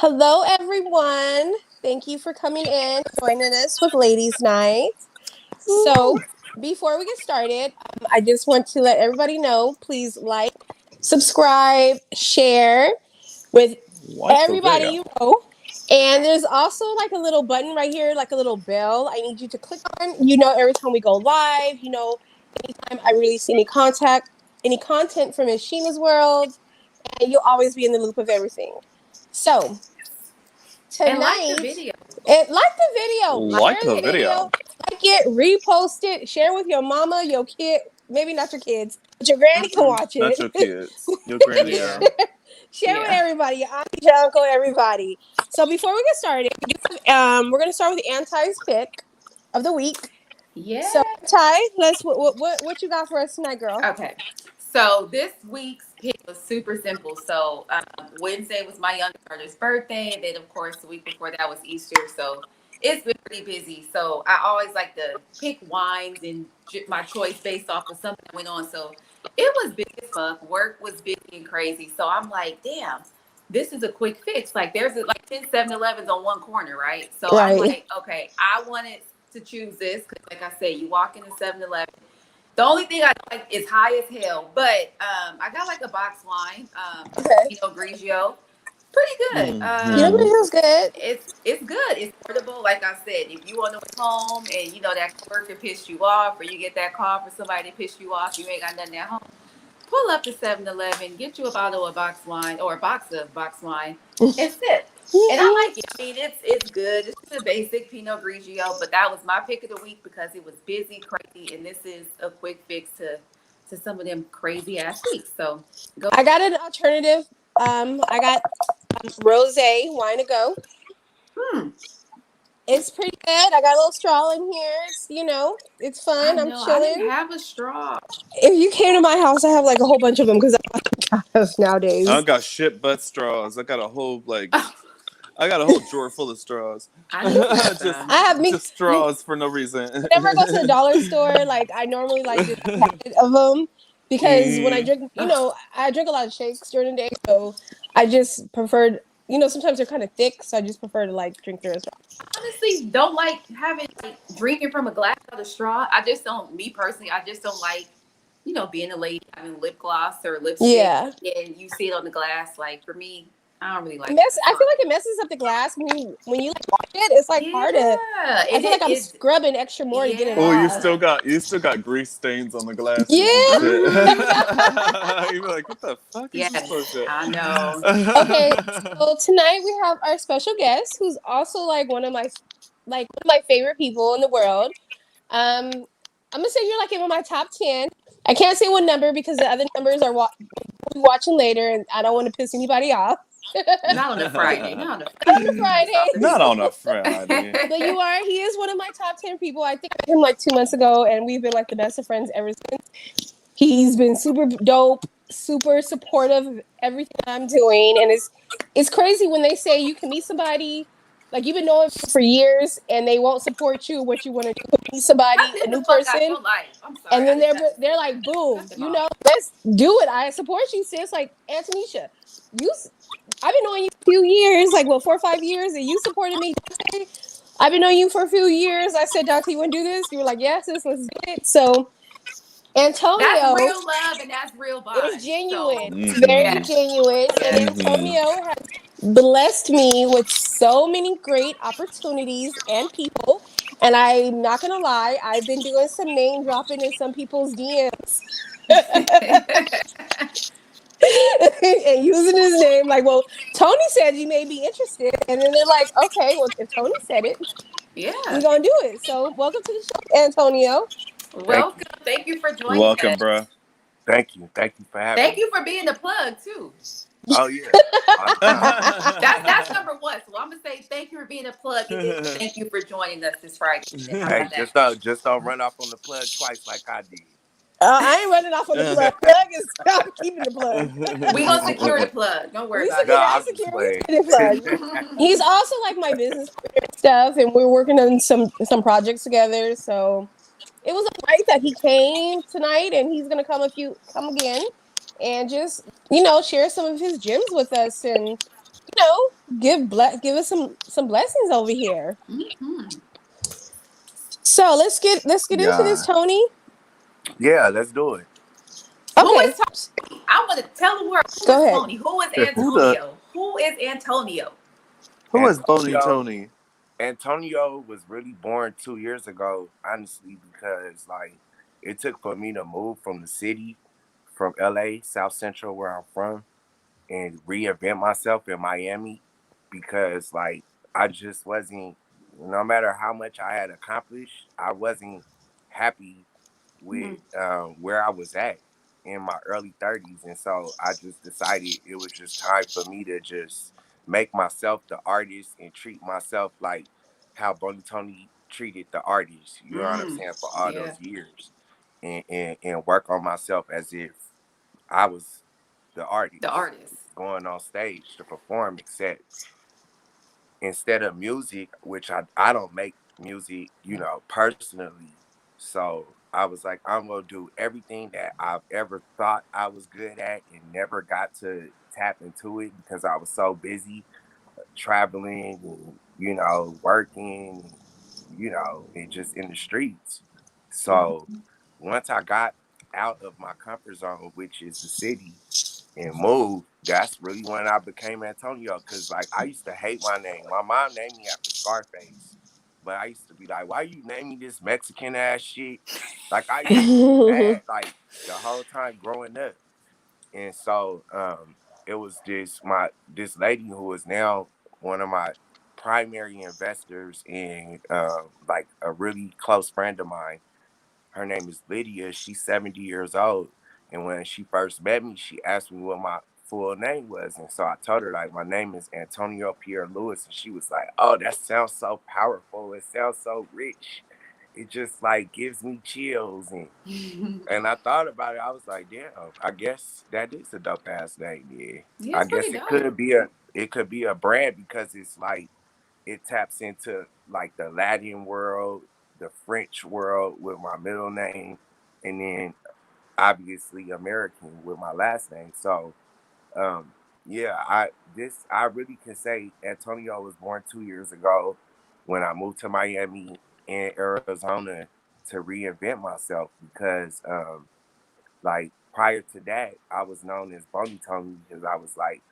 Hello, everyone. Thank you for coming in, joining us with Ladies' Night. So, before we get started, I just want to let everybody know please like, subscribe, share with Like the everybody video. you know. And there's also like a little button right here, like a little bell. I need you to click on. Every time we go live, anytime I release any content from Miss.Sheena's world, and you'll always be in the loop of everything. So, And like the tonight, video. like the video, Like share the the video, video. like it, repost it, share with your mama, your kid, maybe not your kids, but your granny can watch Not it. your kids. Your granny. Yeah. Share with Yeah. everybody, your auntie, your uncle, everybody. So before we get started, we're gonna start with the Anti's pick of the week. Yeah. So Ty, let's what you got for us tonight, girl? Okay. So this week's pick was super simple. So Wednesday was my youngest daughter's birthday, and then of course the week before that was Easter. So it's been pretty busy. So I always like to pick wines and my choice based off of something that went on. So it was busy as fuck. Work was busy and crazy. So I'm like, damn, this is a quick fix. Like there's like 10 7-Elevens on one corner, right? So I'm Right. like, okay, I wanted to choose this because, like I said, you walk into 7-Eleven. The only thing I like is high as hell, but I got like a box wine, Okay. Grigio, pretty good. It Mm-hmm. feels good. It's good. It's portable. Like I said, if you on the way home and that coworker pissed you off, or you get that call for somebody to piss you off, you ain't got nothing at home. Pull up to 7-Eleven, get you a bottle of box wine or a box of box wine, and sip. And I like it. I mean, it's good. It's the basic Pinot Grigio, but that was my pick of the week because it was busy, crazy, and this is a quick fix to some of them crazy ass weeks. So go. I got an alternative. I got rosé wine to go. Hmm. It's pretty good. I got a little straw in here. It's I fun. I'm know. I didn't chilling. have a straw. If you came to my house, I have like a whole bunch of them because I have I nowadays. don't got shit but straws. I got a whole drawer full of straws. I need just some. I have me. just straws for no reason. Whenever I go to the dollar store, like I normally like just a packet of them because when I Mm. drink, I drink a lot of shakes during the day, so I just preferred. Sometimes they're kind of thick, so I just prefer to like drink their straw. Honestly don't like having like drinking from a glass out of straw. I just don't. Me personally, I just don't like being a lady having lip gloss or lipstick Yeah. and you see it on the glass. Like for me, I don't really like I straw. feel like it messes up the glass when you like wash it. It's like hard to. Yeah, I and feel like I'm it scrubbing extra more to get it Oh, off. you still got grease stains on the glasses and Yeah. shit. Mhm. You be like, what the fuck is this Yes, bullshit? I know. Okay. So tonight we have our special guest, who's also like one of my favorite people in the world. I'm gonna say you're like in my top 10. I can't say what number because the other numbers are we'll be watching later, and I don't want to piss anybody off. Not on a Friday. Not on a On a Friday. Friday. Not on a Friday. But he is one of my top 10 people. I think I met him like 2 months ago, and we've been like the best of friends ever since. He's been super dope, super supportive of everything I'm doing, and it's crazy when they say you can meet somebody like you've been knowing for years, and they won't support you what you want to do. Meet somebody, Cut a this the new fuck out person, your life. I'm sorry. and I then just they're got to say they're it. like, boom, Cut them off. let's do it. I support you, sis. Like Antonisha, you, I've been knowing you a few years, like what 4 or 5 years, and you supported me. I've been knowing you for a few years. I said, Dante, you want to do this? You were like, yes, let's do it. So That's Antonio real love and that's real is vibes. genuine. So It's very Mm-hmm. yeah, genuine. And yeah. Mm-hmm. Antonio has blessed me with so many great opportunities and people. And I'm not gonna lie, I've been doing some name dropping in some people's DMs and using his name. Like, well, Tony said you may be interested. And then they're like, okay, well, if Tony said it, we're Yeah. gonna do it. So welcome to the show, Antonio. Thank Welcome. you. Thank you for joining Welcome, us. bruh. Thank you. Thank you for having Thank me. you for being the plug too. Oh yeah. I, That's number one. So I'm gonna say thank you for being a plug, and then thank you for joining us this Friday. How hey, about that? just don't run off on the plug twice like I did. I ain't running off on the plug. Plug is I'm keeping the plug. We gonna secure the plug. Don't worry We about No, secure. it. I I'm just secure. We playing. secure the plug. He's also like my business partner and stuff, and we're working on some projects together. So it was great that he came tonight, and he's gonna come again, and just share some of his gems with us. And give us some blessings over here. Mm-hmm. So let's get into this, Yeah. Tony. Yeah, let's do it. Who Okay, is Tony? I want to tell the world who go is ahead. Tony. Who is Who the Antonio? Who is Antonio? who is Boney Antonio Tony? Antonio was really born 2 years ago, honestly, because like it took for me to move from the city, from LA, South Central, where I'm from, and reinvent myself in Miami, because like I just wasn't, no matter how much I had accomplished, I wasn't happy with Mm-hmm. where I was at in my early 30s. And so I just decided it was just time for me to just make myself the artist and treat myself like how Boney Tony treated the artist, you know what I'm Mm. saying, for all Yeah. those years. And work on myself as if I was the The artist artist. going on stage to perform, except instead of music, which I don't make music, personally. So I was like, I'm gonna do everything that I've ever thought I was good at and never got to tap into it because I was so busy traveling and, working, and just in the streets. So Mm-hmm. once I got out of my comfort zone, which is the city, and moved, that's really when I became Antonio. Cause like I used to hate my name. My mom named me after Scarface. But I used to be like, why you name me this Mexican ass shit? Like I used to be mad like the whole time growing up. And so it was this lady who is now one of my primary investors and like a really close friend of mine. Her name is Lydia. She's 70 years old. And when she first met me, she asked me what my full name was. And so I told her, like, my name is Antonio Pierre Lewis. And she was like, oh, that sounds so powerful. It sounds so rich. It just like gives me chills. And I thought about it. I was like, damn, I guess that is a dope ass name. Yeah. Yeah, I it's pretty guess dope. it could be a brand because it's like it taps into like the Latin world, the French world with my middle name, and then obviously American with my last name. So um yeah, I really can say Antonio was born 2 years ago when I moved to Miami and Arizona to reinvent myself because like prior to that I was known as Boney Tony because I was like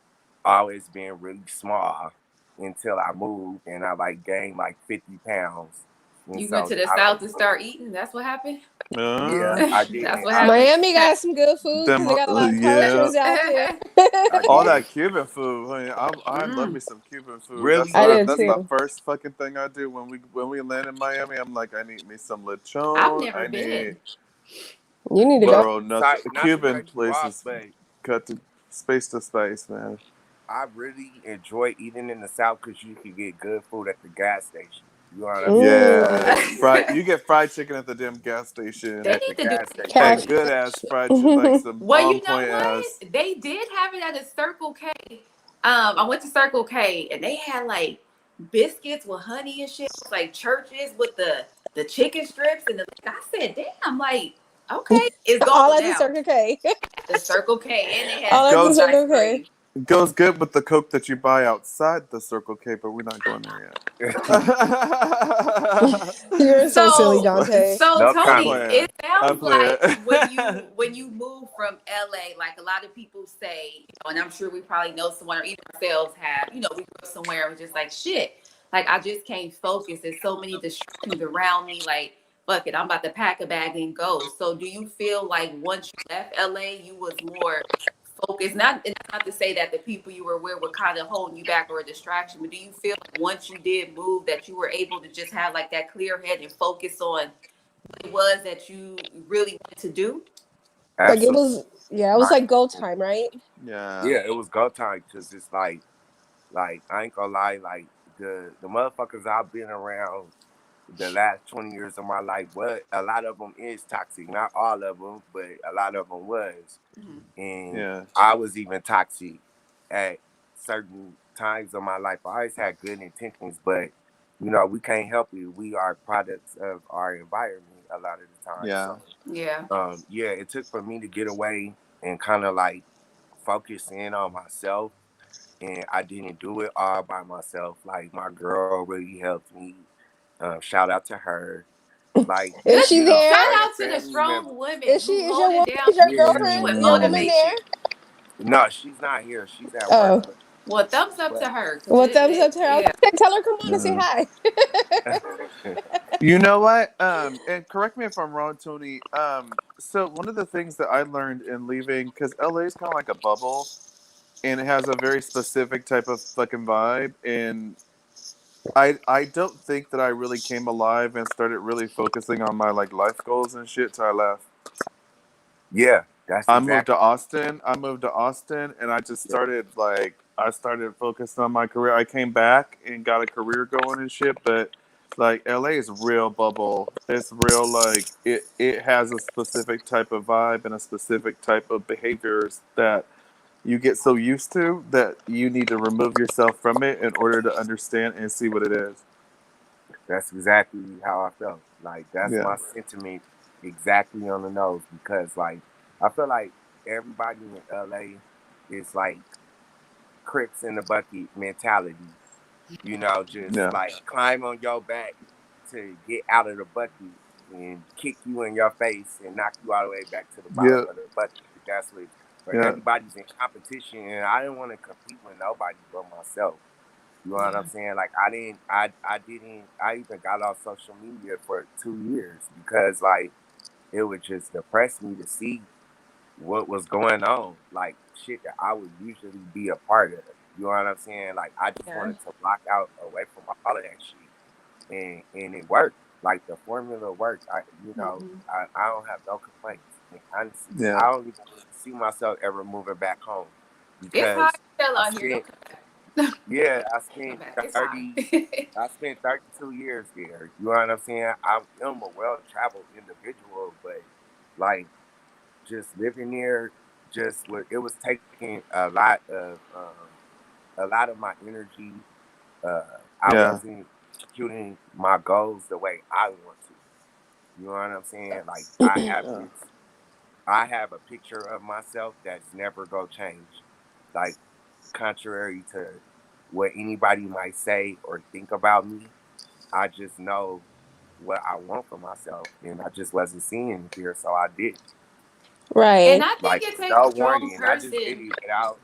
always been really small until I moved and I like gained like 50 pounds. And You went so to the I south don't to know. start eating. That's what happened. Yeah, I did. That's what I happened. Miami got some good food because Them they got a lot of yeah. cultures out there. I All did. that Cuban food. Honey, I love Mm. me some Cuban food. Really? I did That's the too. first fucking thing I do when we land in Miami. I'm like, I need me some I've lechon. never I need been. You need to go. Well, bro, nothing. not to Cuban cut you off, places but cut to space, man. I really enjoy eating in the South because you can get good food at the gas station. You know what I'm saying? Yeah, Mm, you get fried chicken at the damn gas They station At the need to do gas station. cash. and good ass fried chicken, like some well. on You know point ass. what? They did have it at a Circle K. I went to Circle K and they had like biscuits with honey and shit. It was like churches with the chicken strips and I said, damn, like okay, it's All gone at the now. Circle K. The Circle K and they had All at the double Goes ice Circle K. cream. goes good with the Coke that you buy outside the Circle K, but we're not going there yet. You're so silly, So Dante. so No I'm Tony, comment. playing. it I'm sounds playing. like when you move from LA, like a lot of people say, and I'm sure we probably know someone or even ourselves have, we go somewhere and we're just like shit. Like I just can't focus. There's so many distractions around me. Like, fuck it, I'm about to pack a bag and go. So do you feel like once you left LA, you was more focused? Not to say that the people you were with were kind of holding you back or a distraction, but do you feel like once you did move that you were able to just have like that clear head and focus on what it was that you really wanted to do? Like it Absolutely. was, yeah, it was Like, like go time, right? Yeah. yeah, it was go time because it's like I ain't gonna lie, like the motherfuckers I've been around the last 20 years of my life, what a lot of them is toxic. Not all of them, but a lot of them was. Mhm. And Yeah. I was even toxic at certain times of my life. I always had good intentions, but we can't help it. We are products of our environment a lot of the time. Yeah. So Yeah. yeah, it took for me to get away and kind of like focus in on myself and I didn't do it all by myself. Like my girl really helped me. Shout out to her. Like, Is Good. she you know, there? Shout certain out to the family members. strong women Is she? who Is your hold it woman? down Is your for you girlfriend? and Your woman motivate there? you. No, she's not here. She's at work. Oh, Well, thumbs up to But her because well, thumbs up to her. yeah. Okay, tell her come on and say Mm. hi. You know what? And correct me if I'm wrong, Tony. So one of the things that I learned in leaving, because LA is kind of like a bubble, and it has a very specific type of fucking vibe, and I don't think that I really came alive and started really focusing on my like life goals and shit till I left. yeah, that's I moved to exactly. Austin. And I just Yeah, started like I started focusing on my career. I came back and got a career going and shit, but like LA is real bubble. It's real like it has a specific type of vibe and a specific type of behaviors that you get so used to that you need to remove yourself from it in order to understand and see what it is. that's exactly how I felt. Like that's Yeah. my sentiment exactly on the nose because like I feel like everybody in LA is like Crips in the bucket mentality. You know, just Yeah. like climb on your back to get out of the bucket and kick you in your face and knock you all the way back to the bottom Yeah. of the bucket. That's what but Yeah. everybody's in competition and I didn't want to compete with nobody but myself. You know what Yeah. I'm saying? Like I even got off social media for 2 years because like it would just depress me to see what was going on, like shit that I would usually be a part of. You know what I'm saying? Like I just Yeah. wanted to block out away from all of that shit, and it worked. Like the formula worked. Mhm. I don't have no complaints. And honestly, Yeah. I don't even see myself ever moving back home It's hot because as hell I out here. spent Don't come back. yeah I Come spent back. It's hot. 30 I spent 32 years there. You know what I'm saying? I'm a well traveled individual, but like just living there it was taking a lot of my energy. I Yeah. wasn't executing my goals the way I want to. You know what I'm saying? Like Yeah. I have a picture of myself that's never gonna change. Like contrary to what anybody might say or think about me, I just know what I want for myself and I just wasn't seeing it here, so I did. And Right. I think Like it with takes a no strong warning. I just did person. it without.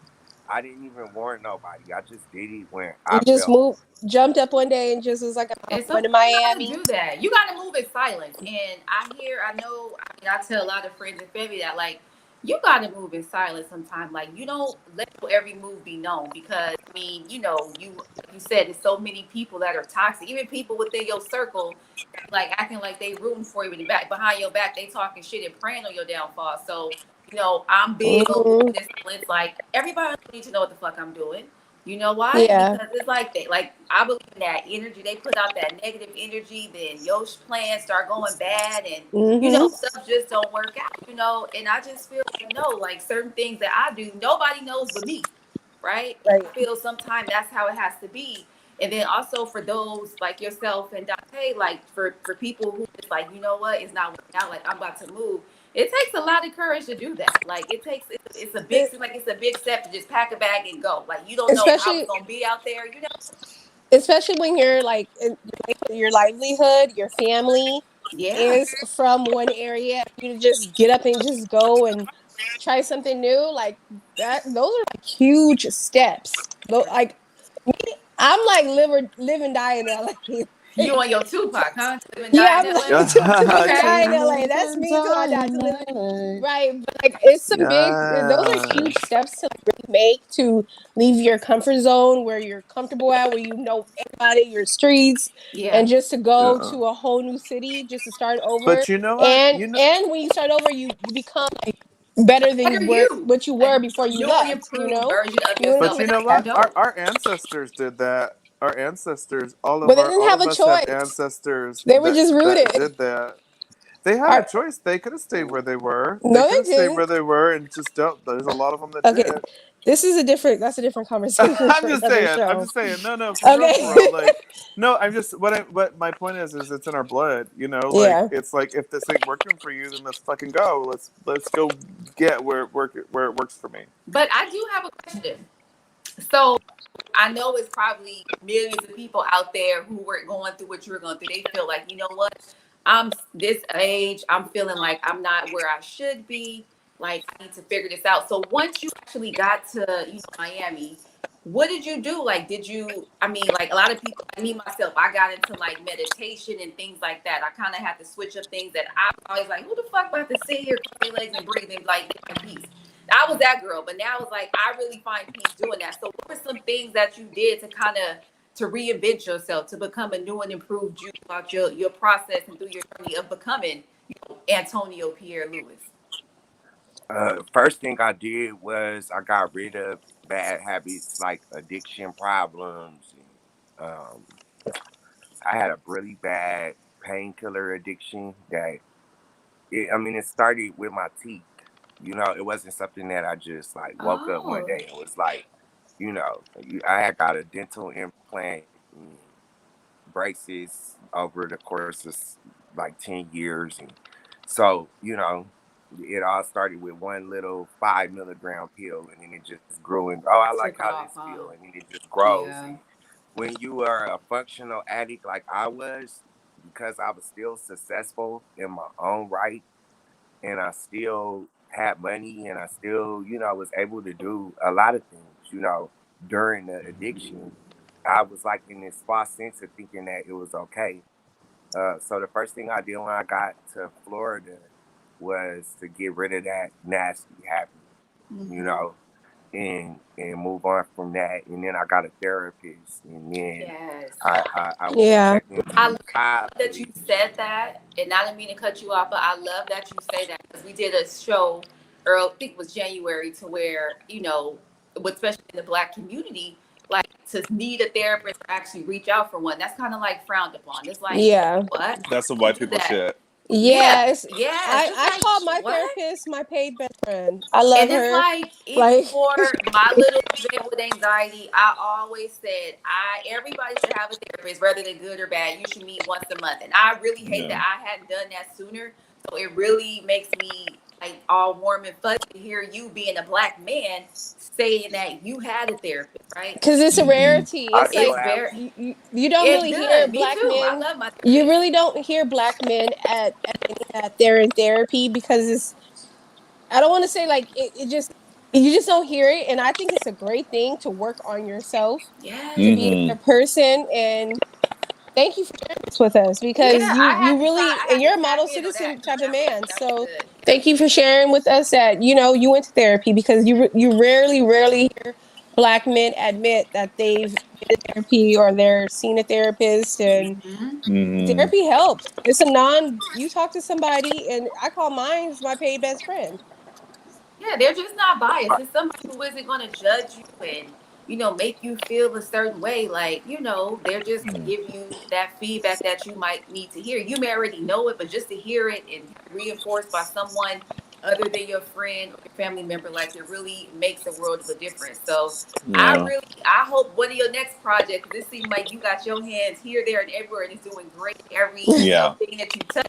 I didn't even warn nobody. I just did it when You I just felt. moved, jumped up one day, and just was like, I'm And going to sometimes you gotta Miami. do that. You gotta move in silence. And I know, I mean, I tell a lot of friends and family that, like, you gotta move in silence sometimes. Like, you don't let every move be known because, I mean, like you said, there's so many people that are toxic. Even people within your circle, like acting like they rooting for you in the back, behind your back, they talking shit and praying on your downfall. So, I'm big on Hmm. moving in silence. Like, everybody needs to know what the fuck I'm doing. You know why? Yeah. Because it's like that. Like I believe in that energy. They put out that negative energy, then your plans start going bad, and Hmm. stuff just don't work out. And I just feel like no, like certain things that I do, nobody knows but me, right? And Right. I feel sometimes that's how it has to be. And then also for those like yourself and Dante, like for people who just like what, it's not working out. Like I'm about to move. It takes a lot of courage to do that. Like it's a big, It, seems like it's a big step to just pack a bag and go. Like you don't know how it's especially, gonna be out there. especially when you're like your livelihood, your family Yeah, is from one area. You to just get up and just go and try something new, like that. Those are like huge steps. Like I'm like live and die in LA. you on your Tupac, huh? Live and die Yeah, in I'm like LA. to live and Okay, die To in LA. live That's and me till I die die. in To live in LA. right, but like it's some big. Those are Yeah. huge steps to like, really make to leave your comfort zone where you're comfortable at, where you know everybody, your streets, yeah. and just to go Yeah. to a whole new city, just to start over. But you know what? And when you start over, you become like better than Better you were you, what you a were before you newly left. improved version of You know, But yourself, you and know that's what? dope. Our ancestors did that. Our ancestors, but they didn't all have of a us have choice. ancestors They were just that rooted. did that. They had a Our, choice. They could have stayed where they were. They no, could they have stayed where didn't. they were and just don't. There's a lot of them that Okay, did. this is a different. That's a different conversation I'm for just another saying. I'm show. just saying. No, no, for real, for Okay. real. Like, no, I'm just what my point is it's in our blood. You know, like Yeah. it's like if this ain't working for you, then let's fucking go. Let's go get where it works for me. But I do have a question. So I know it's probably millions of people out there who were going through what you were going through. They feel like, you know what? I'm this age. I'm feeling like I'm not where I should be. Like I need to figure this out. So once you actually got to, Miami, what did you do? Like, did you? I mean, like a lot of people, like me myself, I got into like meditation and things like that. I kind of had to switch up things that I always like. Who the fuck about to sit here, cross their legs and breathe and like get my peace? I was that girl, but now it's like I really find peace doing that. So what were some things that you did to kind of to reinvent yourself, to become a new and improved you about your process and through your journey of becoming Antonio Pierre Lewis? First thing I did was I got rid of bad habits like addiction problems. And, I had a really bad painkiller addiction that I mean, it started with my teeth. It wasn't something that I just like woke up one Oh, day and was like, I had got a dental implant, and braces over the course of like 10 years. And so, it all started with one little 5 milligram pill, and then it just grew. And oh, I like took how off, this huh? feel, and then it just grows. Yeah. And when you are a functional addict like I was, because I was still successful in my own right, and I still had money, and I still, was able to do a lot of things, during the addiction. I was like in this false sense of thinking that it was okay. So the first thing I did when I got to Florida was to get rid of that nasty habit, you Hmm. know, and move on from that. And then I got a therapist, and then Yes. I went to Yeah. check I into love that you college. said that, and I didn't mean to cut you off, but I love that you say that because we did a show early, I think it was January, to where especially in the Black community, like to need a therapist or actually reach out for one, that's kind of like frowned upon. It's like, Yeah. what? That's some Don't white do people that. shit. Yeah, Yes. yes. It's I like call my what? therapist my paid best friend. I love And it's her. like, even Like, for my little event with anxiety, I always said everybody should have a therapist, whether they're good or bad. You should meet once a month. And I really hate that Yeah. I hadn't done that sooner. So it really makes me like all warm and fuzzy to hear you being a Black man saying that you had a therapist, right? because it's a Hmm. rarity. I It's still like It's have very, you don't it's really hear good. Me black too. I men. love my You therapist. really don't hear black men at they're in therapy because it's. I don't want to say like it just you just don't hear it, and I think it's a great thing to work on yourself to be a Yes. Hmm. better person. And thank you for sharing this with us Yeah, because you really I and had to you're a tap model in on that citizen because type of man. that was So good. thank you for sharing with us that you went to therapy because you rarely hear black men admit that they've been to therapy or they're seen a therapist, and Hmm. Hmm. therapy helps. It's a non you talk to somebody, and I call mine my paid best friend. Yeah, they're just not biased. It's somebody who isn't going to judge you and, make you feel a certain way. Like, they're just going to give you that feedback that you might need to hear. You may already know it, but just to hear it and reinforced by someone other than your friend or your family member, like it really makes a world of a difference. So Yeah. I hope one of your next projects, this seems like you got your hands here, there, and everywhere, and it's doing great. Every, Yeah. thing that you touch,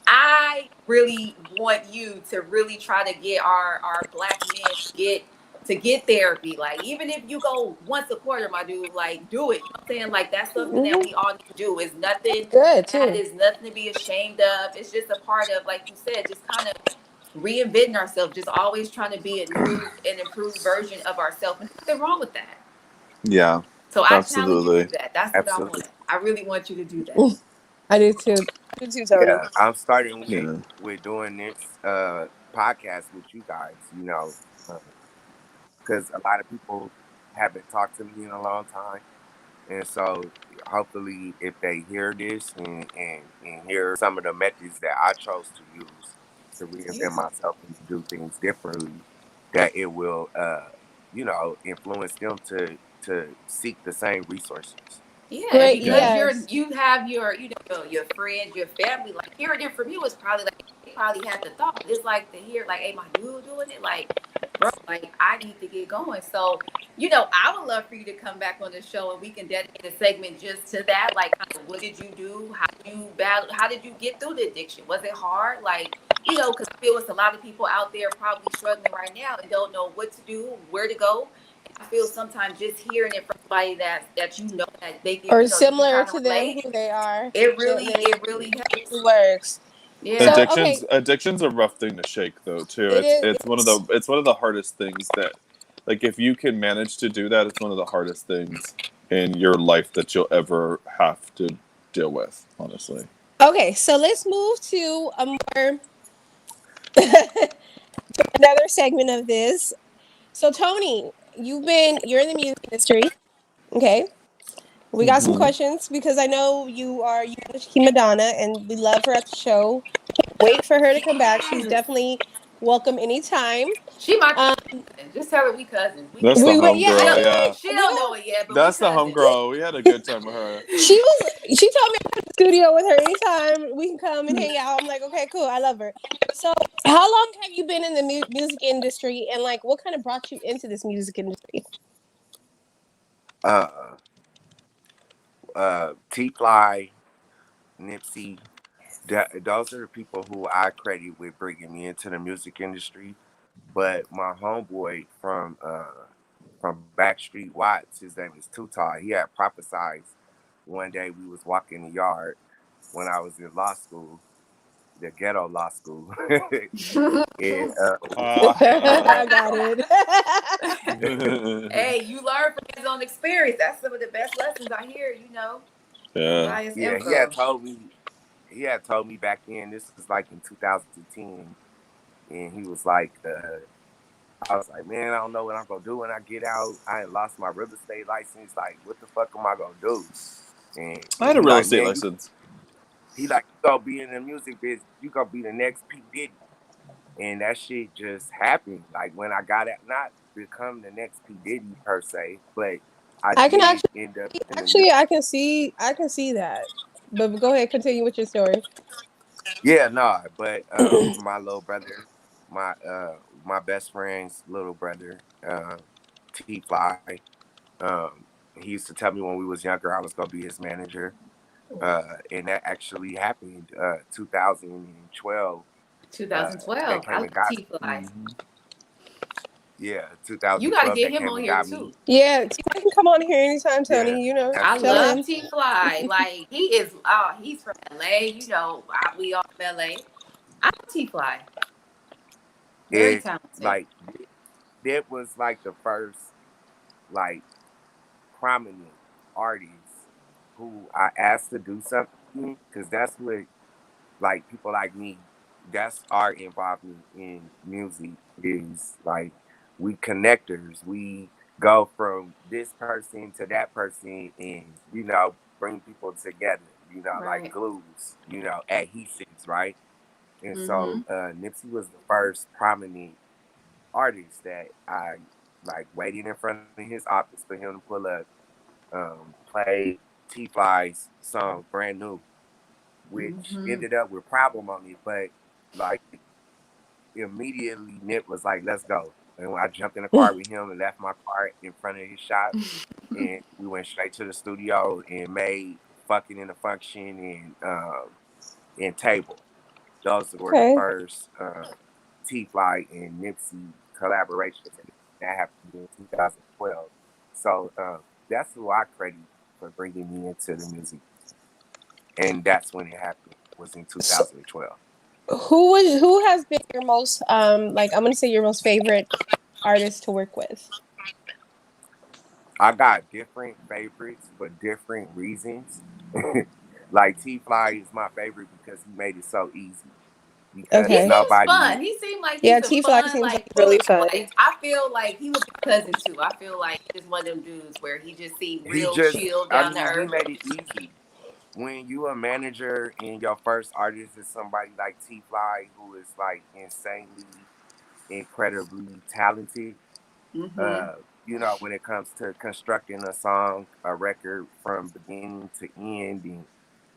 I really want you to really try to get our Black men to get therapy. Like even if you go once a quarter, my dude, like do it. You know what I'm saying? Like that's something that Hmm. we all need to do. It's nothing Good bad. too. It's nothing to be ashamed of. It's just a part of, like you said, just kind of reinventing ourselves. Just always trying to be a new and improved version of ourselves. And nothing wrong with that. Yeah. So I challenge you to Absolutely. do that. That's what I absolutely. want. I really want you to do that. I do too. I do too, Tony. Yeah, I'm starting Yeah. with doing this podcast with you guys. Because a lot of people haven't talked to me in a long time. And so hopefully if they hear this and hear some of the methods that I chose to use to Yeah. reinvent myself and do things differently, that it will influence them to seek the same resources. Yeah, and Great. because Yeah. Yes. you have your friends, your family, like hearing it from you is probably like they probably had the thought. It's like to hear like, hey, my dude doing it, like, bro, like I need to get going. So, I would love for you to come back on the show and we can dedicate a segment just to that. Like, kind of what did you do? How did you battle? How did you get through the addiction? Was it hard? Like, because I feel it's a lot of people out there probably struggling right now and don't know what to do, where to go. I feel sometimes just hearing it from somebody that you know that they can, Or you know, you can similar kind of to them, relate. who they are. It really helps. It works. Yeah. So okay, Addiction's a rough thing to shake though too. it is. It's one of the hardest things that, like, if you can manage to do that, it's one of the hardest things in your life that you'll ever have to deal with, honestly. Okay, so let's move to a more another segment of this. So Tony, you're in the music industry. Okay. We got some Mm-hmm. questions because I know you manage Madonna and we love her at the show. Can't wait for her to come back. She's Yes. definitely welcome anytime. She my Um, cousin. Just tell her we cousins. We That's the cousins. we went, yeah, I homegirl, yeah. She we don't don't. know it yet, but we That's the cousins. homegirl. We had a good time with her. She told me to the studio with her anytime we can come and hang out. I'm like, okay, cool. I love her. So, how long have you been in the music industry, and like, what kind of brought you into this music industry? Uh, T-Fly, Nipsey, those are the people who I credit with bringing me into the music industry. But my homeboy from Backstreet Watts, his name is Tutai. He had prophesied one day we was walking the yard when I was in law school, the ghetto law school. and, I got it. Hey, you learn from his own experience. That's some of the best lessons I hear, you know, from Yeah. biased yeah, info. he had told me back then, this was like in 2010, and he was like, I was like, man, I don't know what I'm gonna do when I get out. I ain't lost my real estate license. Like, what the fuck am I gonna do? I And had a he real like, estate man, license. he like, you gonna be in the music business. You gonna be the next P Diddy. And that shit just happened. Like when I got out, not become the next P Diddy per se, but I I can did end up in the music. I can see that. But go ahead, continue with your story. Yeah, no, but my little brother, my my best friend's little brother, T Fly, he used to tell me when we was younger I was gonna be his manager. And that actually happened 2012. They 2012. I came love and got T Fly. mhm. Yeah, You got to 2012 get they him came on and here got me. too. Yeah, I can come on here anytime, Yeah, Tony. You know, I tell absolutely. love him. T Fly. Like he is. He's from LA. You know, we all from LA. I love T Fly. Very It talented. like that was like the first like prominent artist who I asked to do something because that's what like people like me, that's our involvement in music is like we connectors. We go from this person to that person and, bring people together, like Right. glues, adhesives, right? And Mm-hmm. so Nipsey was the first prominent artist that I like waited in front of his office for him to pull up, play T Fly's song Brand New, which Mm-hmm. ended up with Problem on it. But like immediately Nip was like, let's go. And when I jumped in the car with him and left my car in front of his shop, and we went straight to the studio and made Fucking in the Function and Table. Those were the Okay. first T Fly and Nipsey collaborations, and that happened in 2012. So that's who I credit for bringing me into the music, and that's when it happened. Was in So, 2012. who has been your most like I'm gonna say your most favorite artist to work with? I got different favorites for different reasons. Like T Fly is my favorite because he made it so easy. He Because Okay. seems nobody, fun. He seemed like Yeah, he's a T Fly fun, seems like like full really of fun. like. I feel like he was my cousin too. I feel like he's one of them dudes where he just seemed he real just, chill, I down to mean, he earth. made it easy. When you a manager and your first artist is somebody like T Fly, who is like insanely, incredibly talented, Mm-hmm. uh, when it comes to constructing a song, a record from beginning to end, and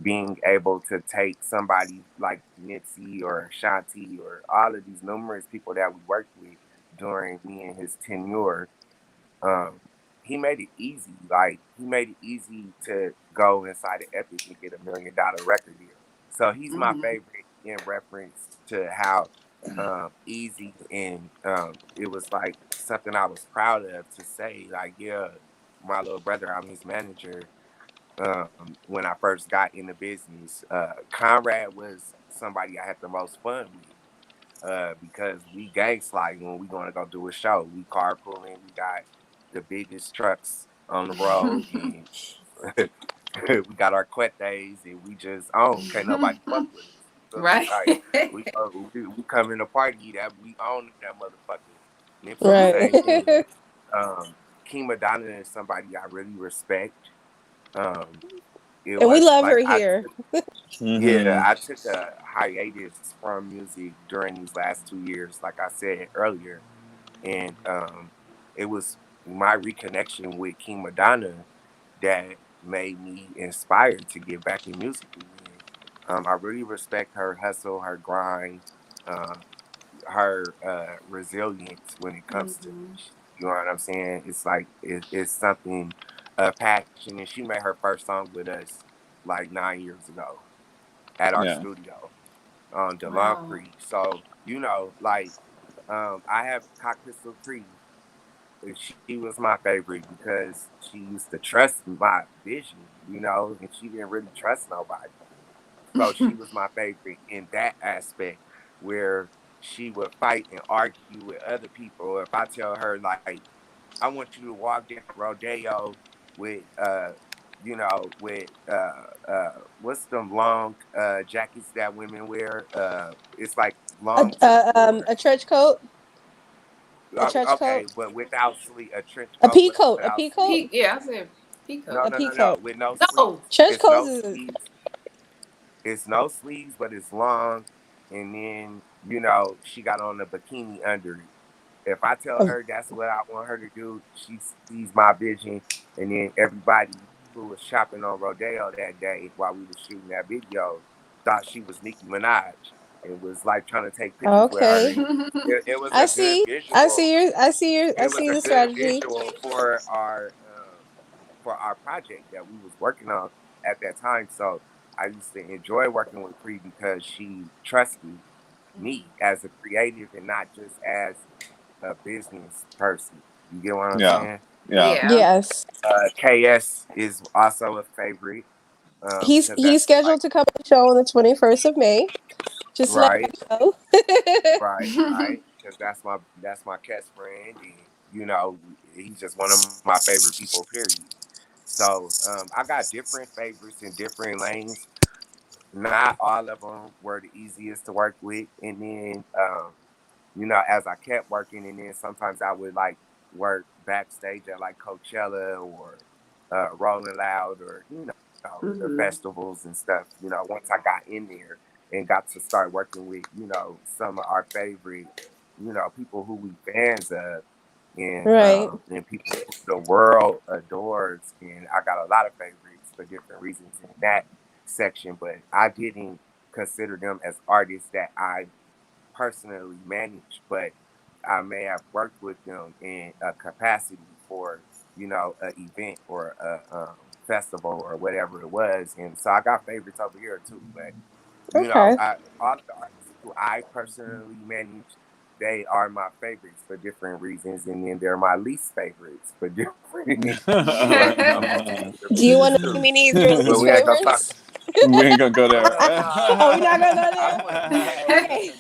being able to take somebody like Nipsey or Shanti or all of these numerous people that we worked with during me and his tenure, um, he made it easy. Like he made it easy to go inside of Epic and get $1 million record deal. So he's my Mm-hmm. favorite in reference to how easy, and it was like something I was proud of to say, like, yeah, my little brother, I'm his manager. When I first got in the business, Conrad was somebody I had the most fun with. Because we gang sliding when we gonna go do a show. We carpooling. We got the biggest trucks on the road, and we got our days, and we just own. Can't nobody fuck with us. You feel me? Right. Like we come in the party that we own that motherfucker. Nipsey the Right. same thing. Um, Kima Donna is somebody I really respect. Um, it And we was love like her here. yeah, Mm-hmm. I took a hiatus from music during these last 2 years, like I said earlier, and it was my reconnection with King Madonna that made me inspired to get back in music again. I really respect her hustle, her grind, uh, her resilience when it comes to Mhm. this. You know what I'm saying? It's like it's something passion, and she made her first song with us like 9 years ago at our Yeah. studio on DeLon Wow. Creek. So, like I have Cock Pistol Creek. She was my favorite because she used to trust my vision, and she didn't really trust nobody. So she was my favorite in that aspect where she would fight and argue with other people. If I tell her like, I want you to walk down Rodeo with with what's them long jackets that women wear? It's like long to the floor. A trench coat. A trench Okay, coat. but without sleeve, a trench A coat pea coat. A without pea coat. Peak. sleeves. Yeah, I said peacoat. No, A no, pea no, no, coat. with no No. sleeves. Trench It's coats no is sleeves. It's no sleeves, but it's long, and then she got on the bikini under it. If I tell a, her that's what I want her to do, she sees my vision, and then everybody who was shopping on Rodeo that day while we were shooting that video thought she was Nicki Minaj and was like trying to take pictures with her. okay. And it was I a good see. I visual. see your. I see your. I It was see a the good strategy. visual for our project that we was working on at that time. So I used to enjoy working with Cree because she trusted me as a creative and not just as a business person. You get what I'm Yeah. saying? Yeah. Yeah. Yes. KS is also a favorite because He's that's like scheduled to come to the show on the 21st of May. Just to let right, you know. right. Because that's my best friend, and he's just one of my favorite people. Period. So I got different favorites in different lanes. Not all of them were the easiest to work with, and then as I kept working, and then sometimes I would like work backstage at like Coachella or Rolling Loud or the Mhm. festivals and stuff. Once I got in there and got to start working with some of our favorite people who we fans of, Right. and people who the world adores, and I got a lot of favorites for different reasons in that section, but I didn't consider them as artists that I personally managed, but I may have worked with them in a capacity for, an event or a festival or whatever it was. And so I got favorites over here too. But, Okay. all of the artists who I personally manage, they are my favorites for different reasons. And then they're my least favorites for different, Do you want reasons to too. name any of your But least we ain't gonna talk. favorites? We ain't gonna go there. Oh, we're not gonna go I there. wouldn't.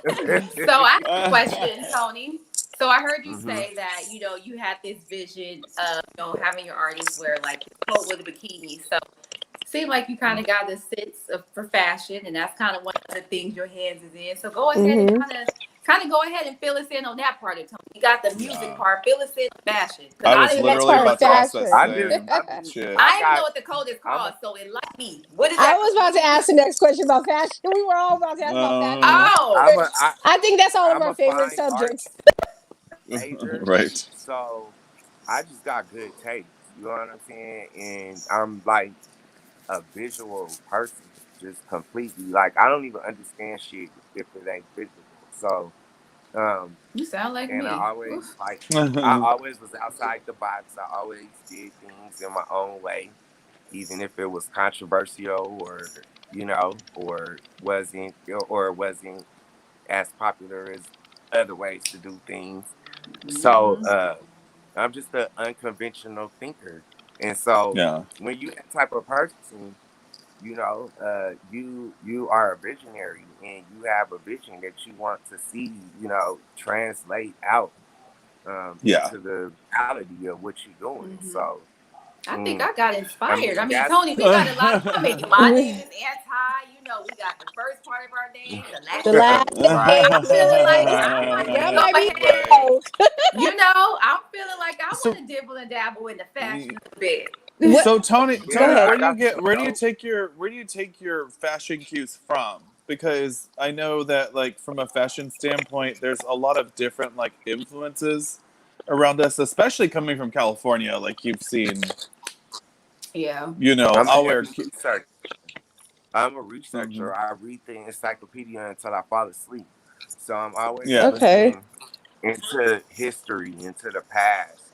Okay. So I have a question, Tony. So I heard you Hmm. say that you had this vision of having your artists wear like this coat with a bikini. So seem like you kind of got this sense for fashion, and that's kind of one of the things your hands is in. So go ahead and Mhm. kind of go ahead and fill us in on that part of Tony. You got the music Nah. part. Fill us in on fashion because I I was didn't The even next know what literally the part is about code to was. ask that fashion. same shit. I didn't even know what the code is I'm called. a, So enlighten me. What is I that was code? about to ask the next question about fashion. We were all about to ask about fashion. Um, Oh, I'm a, I, I think that's all of I'm our a favorite fine subjects. artist major, right. so I just got good taste. You know what I'm saying? And I'm like a visual person, just completely. Like I don't even understand shit if it ain't visual. So, um, you sound like and me. I always was outside the box. I always did things in my own way, even if it was controversial or or wasn't as popular as other ways to do things. So Mm-hmm. I'm just an unconventional thinker. And so Yeah. when you that type of person, you are a visionary and you have a vision that you want to see, translate out Yeah. into the reality of what you're doing. Mm-hmm. So I think mm, I got I inspired. I mean mean, that's Tony, we got a lot of. I mean, my name is Anti. We got the first part of our name, the The last last part. name, I'm feeling like I want to that go might be but ahead. broke. I'm feeling like I so want to dibble and dabble in the fashion a bit. What? so Tony, Go yeah, ahead. I got some where do you dope. take your fashion cues from? Because I know that like from a fashion standpoint, there's a lot of different like influences around us, especially coming from California. Like you've seen, Yeah. I'm a I'll wear. heavy researcher. I'm a Mhm. researcher. I read the encyclopedia until I fall asleep. So I'm always Yeah. Okay. looking into history, into the past,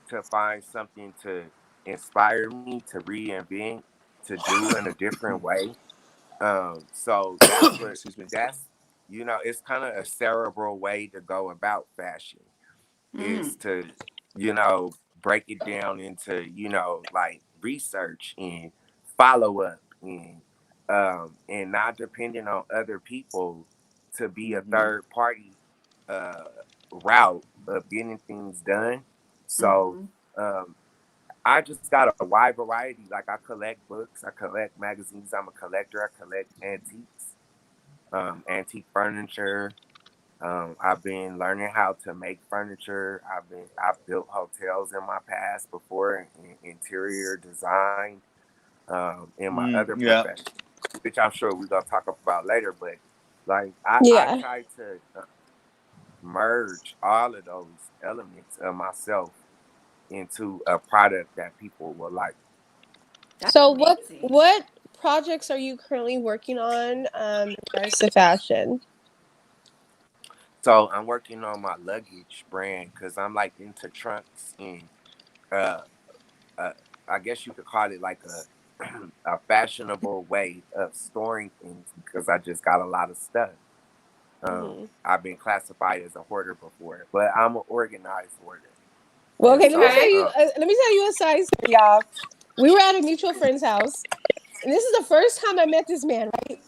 to find something to inspire me to reinvent, to do in a different way. So Excuse me. it's kind of a cerebral way to go about fashion Mm. is to, you know, break it down into, like research and follow up and not depending on other people to be a Hmm. third party uh route of getting things done. So Mm-hmm. um I just got a wide variety. Like I collect books, I collect magazines, I'm a collector, I collect antiques, antique furniture. I've been learning how to make furniture. I've built hotels in my past before in interior design, in my other Yeah. profession, which I'm sure we're gonna talk about later. But like I Yeah. try to merge all of those elements of myself into a product that people will like. That's So amazing. what projects are you currently working on in regards to fashion? So I'm working on my luggage brand because I'm like into trunks and uh, uh, I guess you could call it like a a fashionable way of storing things because I just got a lot of stuff. Hmm. I've been classified as a hoarder before, but I'm an organized hoarder, Well, and okay. so Okay. Let me tell you a side story, y'all. We were at a mutual friend's house, and this is the first time I met this man. Right?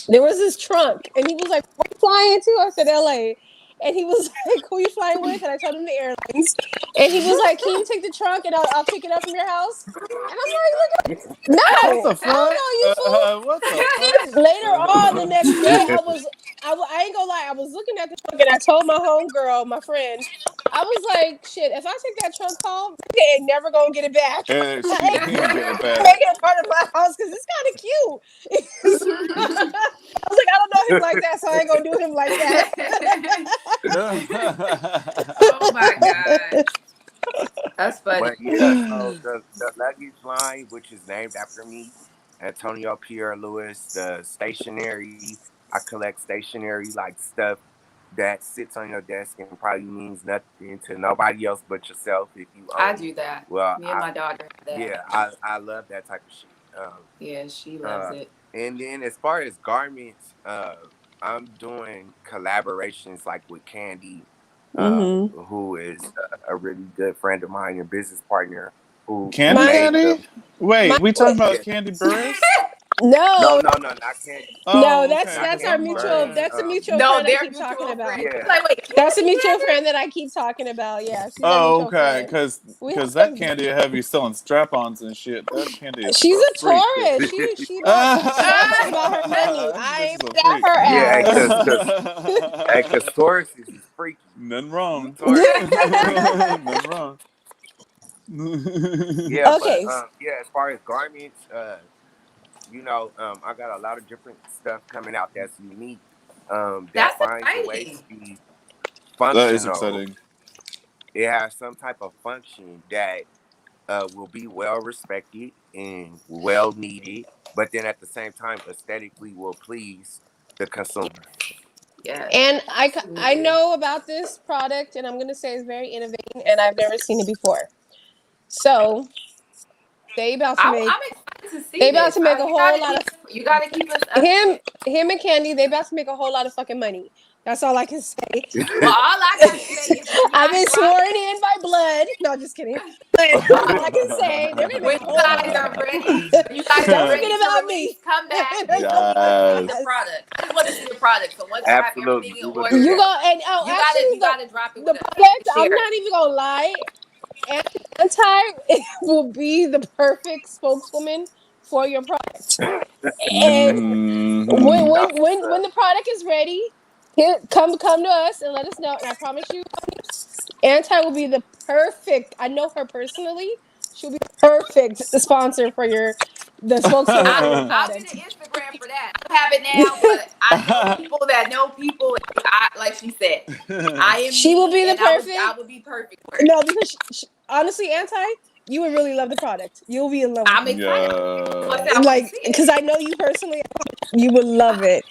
There was this trunk, and he was like, "Where you flying to?" I said, "LA." And he was like, "Who you flying with?" And I told him the airlines. And he was like, "Can you take the trunk and I'll pick it up from your house?" And I'm like, "Look, What no, the hell fuck? no, you fool." What the Then later on the fuck? next day, I ain't gonna lie, I was looking at the trunk and I told my homegirl, my friend, I was like, shit, if I take that trunk home, they ain't never gonna get it back. She ain't getting it back. Make it a part of my house because it's kind of cute. I was like, I don't know him like that, so I ain't gonna do him like that. Oh my God. That's funny. but yeah, so the luggage line, which is named after me, Antonio Pierre Lewis, the stationery. I collect stationery like stuff that sits on your desk and probably means nothing to nobody else but yourself if you I own it. do that. Well, Me and my daughter have that. yeah, I love that type of shit. Yeah, she loves Uh, it. and then as far as garments, I'm doing collaborations like with Candy, Hmm. who is a really good friend of mine and business partner who Candy My made Candy? the my Wait, we talking yeah. about Candy Burris? no, Not Candy, no, Oh, okay. not that's our Candy My mutual. Burris. bad. That's a mutual No, friend I they're keep talking mutual about. friends. Yeah, Like, wait, That's a Candy mutual Candy? friend that I keep talking about. Yeah, she's our Oh, mutual okay. friend. Cause, We cause have. that Candy will have you selling strap-ons and shit. That Candy is She's a a freak. Taurus. She about Ah! she's about her money. That I bitch ain't is a mad at freak. her yeah, ass. cause Taurus is freaky. Nothing You wrong. Taurus is freaky. Nothing wrong. Yeah, but Okay. yeah, as far as garments, I got a lot of different stuff coming out that's unique, that That's finds a way to exciting. be That is functional. exciting. It has some type of function that will be well respected and well needed, but then at the same time, aesthetically will please the consumer. Yes, And I absolutely. know about this product, and I'm gonna say it's very innovating, and I've never seen it before. So they about to make I'm excited to they see about this. to make a You whole gotta lot of keep us him updated. him and Candy. They about to make a whole lot of fucking money. That's all I can say. Well, all I gotta say is when I've y'all been drop sworn in by blood. No, just kidding. But all I can say, they're gonna make when a you whole guys episode. are ready, when you guys are Don't ready forget to about release, me. come back and Don't we want to see Yes. the yes. product. I just want to see the product. So once you have Absolutely, everything in we will do You order, that. go and you actually gotta drop it the with us product. and I'm share it. not even gonna lie. Anti will be the perfect spokeswoman for your product. And Mm-hmm. That's what's when up. the product is ready, come to us and let us know. And I promise you, Anti will be the perfect. I know her personally. She'll be the perfect sponsor for the spokeswoman for your I'll get product. an Instagram for that. I don't have it now, but I know people that know people. Like she said, I am She will me, be the and I perfect. would be perfect for it. No, because honestly, Anti, you would really love the product. You'll be in love with I'm it. excited. Plus, Yes. I want to Like, see it. because I know you personally, you would love it.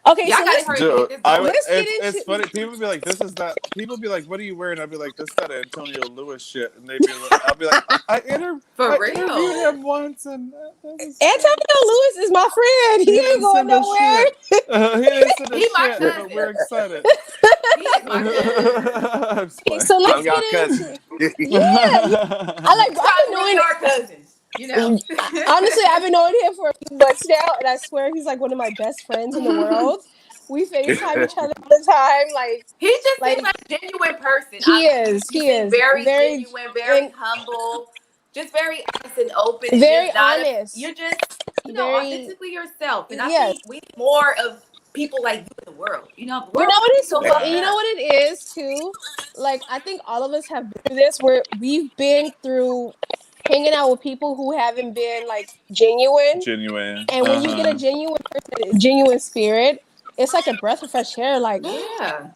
Okay, Y'all so gotta hurry up and Dude, get this going. let's get it's into. funny. People be like, "This is that." People be like, "What are you wearing?" I'll be like, "This is that Antonio Lewis shit," and they be like, "I'll be like, For I interviewed real. him once, and that was Antonio Lewis is my friend. He he ain't didn't going send us nowhere. shit. He didn't send us He my shit, but cousin. we're excited." He is my cousin. I'm just Okay, playing. so let's I'm get y'all cousin. into. Yeah, I like. You I've guys been really knowing. are cousins, you know. Honestly, I've been knowing him for a few months now, and I swear he's like one of my best friends in the world. We FaceTime each other all the time. He just seems Like like a genuine person. he is. You He seem is very very genuine, very and humble, just very honest and open, and very just not a. honest. You're just Very authentically yourself, and I yes. think we need more of people like you in the world. The You world know what is it's so fucked you know up. what it is too. Like I think all of us have been through this where we've been through hanging out with people who haven't been like genuine. Genuine. And when you get a genuine person, genuine spirit, it's like a breath of fresh air. Like Yeah.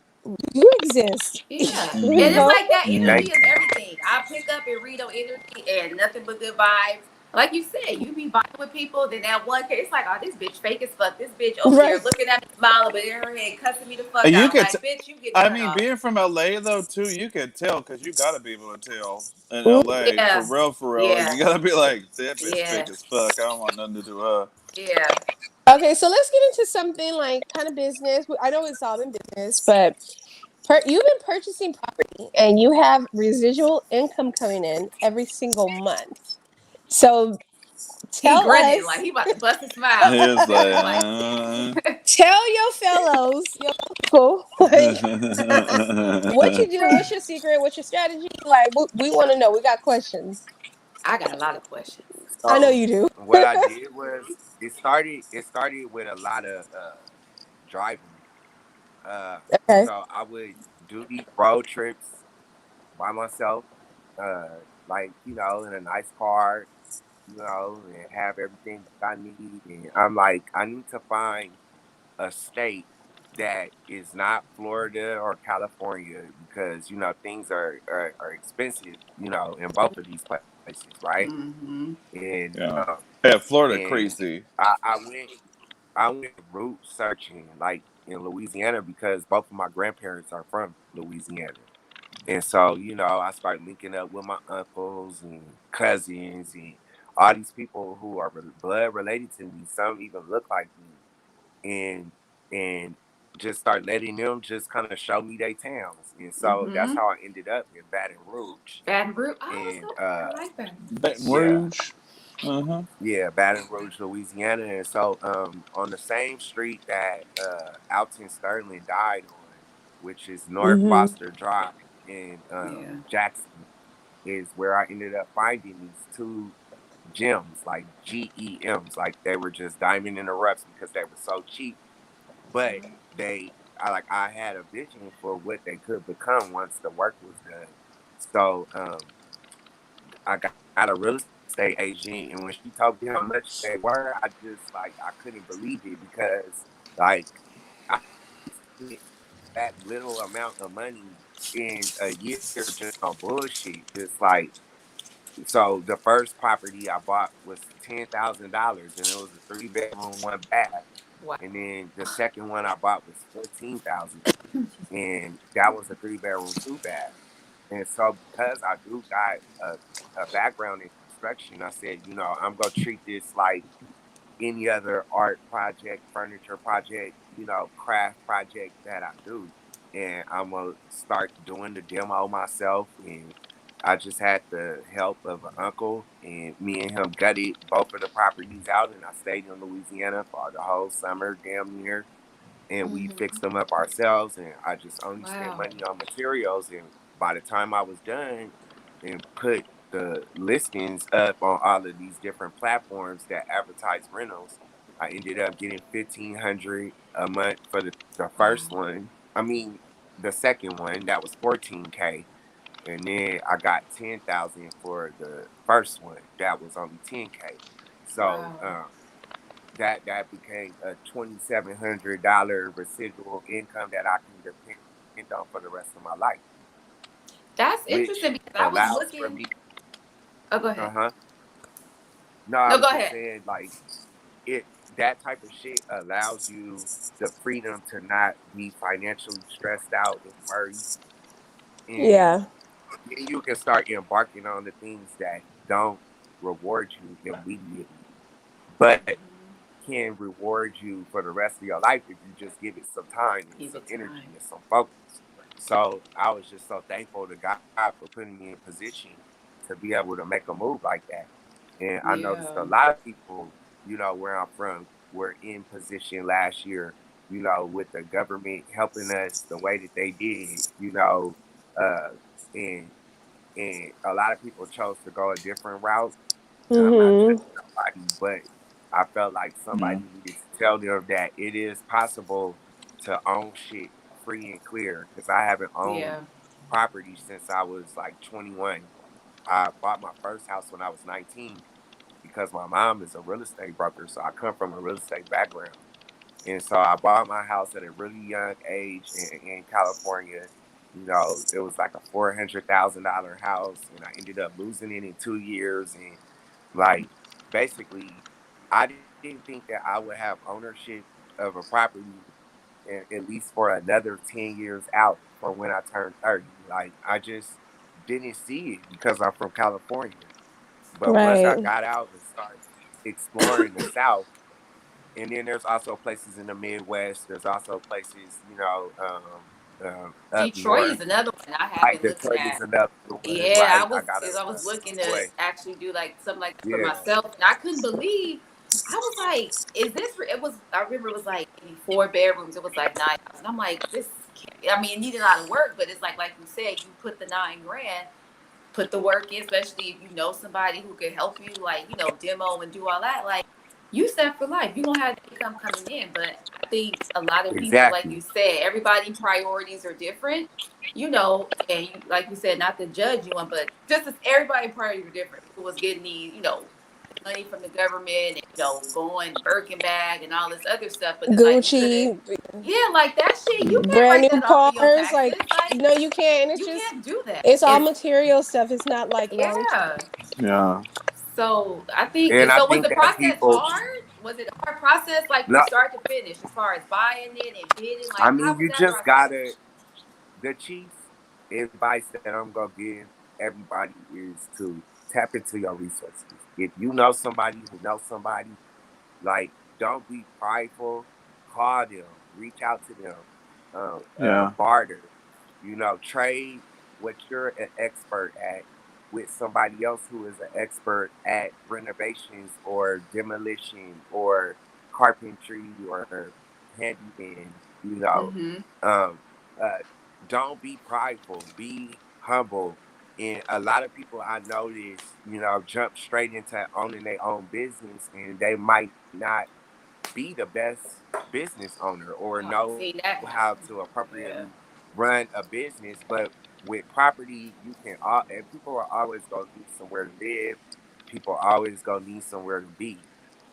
you exist, Yeah. you And it's know. like that Mm-hmm. energy Thank is everything. I pick up and read on energy and nothing but good vibes. Like you said, you be vibing with people, then that one case, it's like, oh, this bitch fake as fuck. This bitch over there Right. looking at me smiling, but in her head cussing me the fuck You out. could. Like, bitch, you get I turned mean, off. being from LA though too, you could tell because you gotta be able to tell in Mm. LA Yeah. for real. Like Yeah. you gotta be like that bitch Yeah. fake as fuck. I don't want nothing to do with her. Yeah. Okay, so let's get into something like kind of business. I know it's all in business, but you've been purchasing property and you have residual income coming in every single month. So He tell grinning like us, he about to bust a smile. He was He like, tell your fellows, your people, like what you do, what's your secret, what's your strategy? Like we want to know. We got questions. I got a lot of questions. I know So you do. what I did was it started with a lot of driving. Uh, Okay. so I would do these road trips by myself, like in a nice car, and have everything that I need. And I'm like, I need to find a state that is not Florida or California because things are expensive, in both of these places, right? Mm-hmm. And Yeah. Yeah, Florida and crazy. I went route searching like in Louisiana because both of my grandparents are from Louisiana. And so, I started linking up with my uncles and cousins and all these people who are blood related to me. Some even look like me, and just start letting them just kind of show me their towns. And so that's Mm-hmm. how I ended up in Baton Rouge. Baton Rouge. Oh, it's And so I like Baton Rouge. Baton yeah, Rouge. Uh-huh. yeah, Baton Rouge, Louisiana. And so on the same street that Alton Sterling died on, which is North Mm-hmm. Foster Drive in Yeah. Jackson, is where I ended up finding these two gems, like GEMs, like they were just diamond in the roughs because they were so cheap. But I had a vision for what they could become once the work was done. So I got a real estate agent, and when she told me how much they were, I just I couldn't believe it because like I spent that little amount of money in a year just on bullshit. Just like so, the first property I bought was $10,000, and it was a 3 bedroom, 1 bath. Wow. And then the second one I bought was 14,000, and that was a 3 bedroom, 2 bath. And so, because I do got a background in construction, I said, I'm gonna treat this like any other art project, furniture project, craft project that I do. And I'm gonna start doing the demo myself. And I just had the help of an uncle, and me and him gutted both of the properties out, and I stayed in Louisiana for the whole summer, damn near, and we Mm-hmm. fixed them up ourselves. And I just only spent Wow. money on materials. And by the time I was done and put the listings up on all of these different platforms that advertise rentals, I ended up getting 1,500 a month for the first Wow. one. I mean, the second one that was 14K, and then I got 10,000 for the first one that was only 10K. So Wow. that became a $2,700 residual income that I can depend on for the rest of my life, That's which interesting because I was allows for looking. me. Oh, go Uh ahead. huh. No, I No, go was just ahead. saying, like, it that type of shit allows you the freedom to not be financially stressed out and worried, and Yeah. then you can start embarking on the things that don't reward you immediately, but Mm-hmm. can reward you for the rest of your life if you just give it some time and Give some it energy time. and some focus. So I was just so thankful to God for putting me in position to be able to make a move like that. And I noticed Yeah. a lot of people, where I'm from, were in position last year, with the government helping us the way that they did, uh, and a lot of people chose to go a different route. And I'm not Mhm. judging nobody, but I felt like Mhm. somebody needed to tell them that it is possible to own shit free and clear. Because I haven't owned Yeah. property since I was like 21. I bought my first house when I was 19 because my mom is a real estate broker. So I come from a real estate background. And so I bought my house at a really young age in California. It was like a $400,000 house, and I ended up losing it in 2 years. And like, basically, I didn't think that I would have ownership of a property at least for another 10 years out for when I turned 30. Like, I just didn't see it because I'm from California. But once I Right. got out and started exploring the South, and then there's also places in the Midwest. There's also places, up Detroit north. is another one I have Like been looking Detroit is at. another one. Yeah, Like, I got as I a was looking to boy. actually do like something like that for Yeah, myself, and I couldn't believe. I was like, "Is this?" It was. I remember it was like maybe 4 bedrooms. It was like 9,000. I'm like, "This can't." I mean, it needed a lot of work, but it's like you said, you put the 9 grand, put the work in, especially if you know somebody who could help you, like, demo and do all that. Like, you set for life. You're gonna have the income coming in. But I think a lot of people, like exactly. you said, everybody priorities are different, and you, like you said, not to judge you on, but just as everybody priorities are different. People was getting these, money from the government and going Birkin bag and all this other stuff, but it's like you could have, Gucci, yeah, like that shit, you can't brand write new that off of your cars. Like, taxes. Like, no, you can't. And it's you just, can't do that. it's all It's material stuff. It's not like long term. yeah. Yeah. So I think And I so. Was think the that process people, hard? Was it a hard process, like from no, start to finish, as far as buying it and bidding? I Like, how mean, was you that just process? gotta, the chief advice that I'm gonna give everybody is to tap into your resources. If you know somebody who knows somebody, like, don't be prideful. Call them, reach out to them, Yeah. barter. Trade what you're an expert at with somebody else who is an expert at renovations or demolition or carpentry or handyman. Mm-hmm. Um, uh, don't be prideful. Be humble. And a lot of people I notice, jump straight into owning their own business, and they might not be the best business owner or Oh, I've know seen how that to happen. appropriately Yeah. run a business. But with property, you can all, and people are always gonna need somewhere to live. People are always gonna need somewhere to be.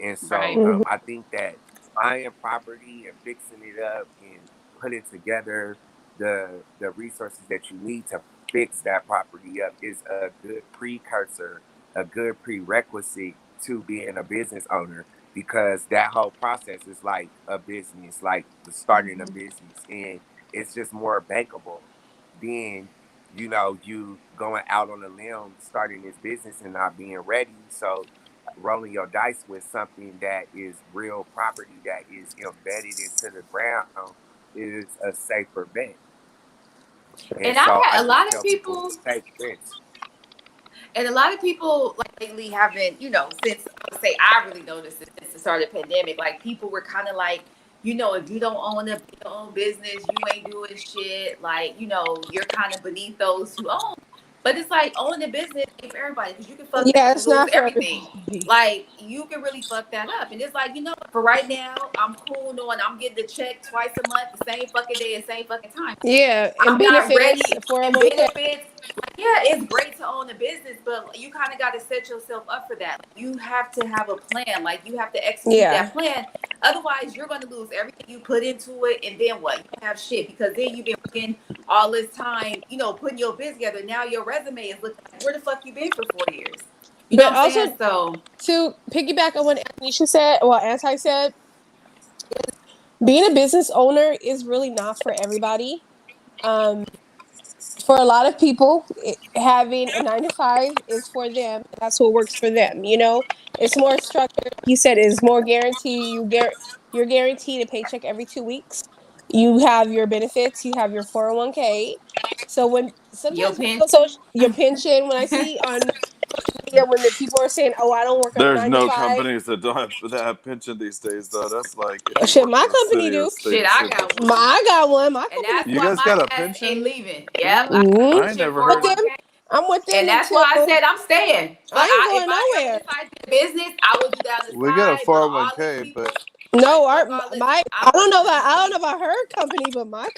And so Right. Mhm. I think that buying property and fixing it up and putting together the resources that you need to fix that property up is a good precursor, a good prerequisite to being a business owner, because that whole process is like a business, like the starting a Mm-hmm. business, and it's just more bankable than you going out on a limb starting this business and not being ready. So rolling your dice with something that is real property that is embedded into the ground is a safer bet. And And I so I had a just lot of tell people to people, take risks. and a lot of people like lately haven't, since I would say I really noticed it since the start of the pandemic, like people were kind of like, if you don't own your own business, you ain't doing shit. Like, you're kind of beneath those who own. But it's like owning a business ain't for everybody because you can fuck that Yeah, up and it's lose not for everything. everybody. Like you can really fuck that up. And it's like, for right now, I'm cool knowing I'm getting the check twice a month, the same fucking day, the same fucking time. Yeah, and I'm not benefits, ready in 401k. benefits. Like, yeah, it's great to own a business, but you kind of got to set yourself up for that. Like, you have to have a plan. Like you have to execute Yeah, that plan. Otherwise, you're going to lose everything you put into it, and then what? You don't have shit because then you've been working all this time, putting your biz together. Now your resume is looking like where the fuck you been for 4 years? You know but what I'm also saying? So to piggyback on what Anisha said, well, Anti said, being a business owner is really not for everybody. Um, for a lot of people, having a 9 to 5 is for them. That's what works for them. It's more structured. Like you said, it's more guaranteed. You're guaranteed a paycheck every 2 weeks. You have your benefits. You have your 401k. So when your sometimes pension. your pension, when I see on media when the people are saying, "Oh, I don't work a There's nine to no five," companies that don't have pension these days, though. That's like if oh, you shit, work my for the company city or do. state Shit, I civil. got one. I got one. My And company. that's You why guys my got a ass ain't pension? leaving. Yep, I got Mm-hmm. pension With them, 401k. I'm with them And that's until why I said I'm staying. But I ain't if going I ever nowhere. decide to do business, I will do that on the We get a side. But all these 401k, people, but No, fuck all this. my I'm working for the I don't city. know about her company, but my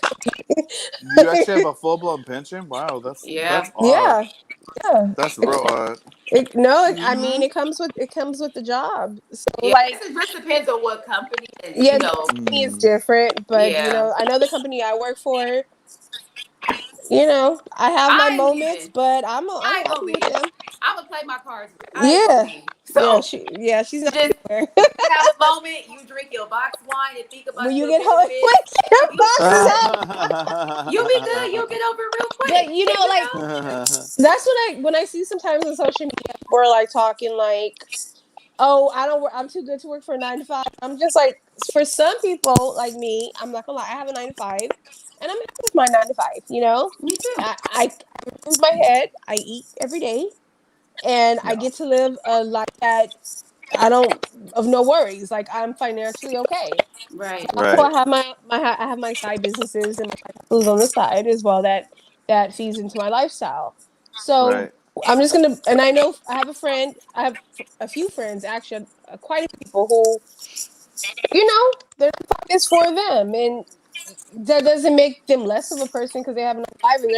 you actually have company. a full blown pension? Wow, that's Yeah. odd. Yeah, yeah. That's real odd. I mean, Mm-hmm. it comes with the job. So Yeah. like, It just depends on what company and yeah, the company is Mm, different, but yeah. I know the company I work for. I have my I ain't moments, leaving. but I'm I ain't gonna happy with leave. them. I'm gonna play my cards right. I ain't gonna Yeah, leave. So she's not just anywhere. have a moment. You drink your box wine and think When about you your get home, benefits. wake your You'll be boxes good. up. You'll be good. You'll get over it real But quick. like that's when I see sometimes on social media we're like talking like, oh, I don't work. I'm too good to work for a 9 to 5. I'm just like, for some people like me, I'm not gonna lie. I have a 9 to 5, and I'm happy with my 9 to 5. Me too. I move my head. I eat every day, and I yeah. get to live a life that I don't of no worries. Like I'm financially okay. Right. Also, I Right. have I have my side businesses and my hustles on the side as well that feeds into my lifestyle. So Right. I'm just gonna, and I know I have a friend. I have a few friends actually, quite a few people who their is for them, and that doesn't make them less of a person because they have a 9 to 5 and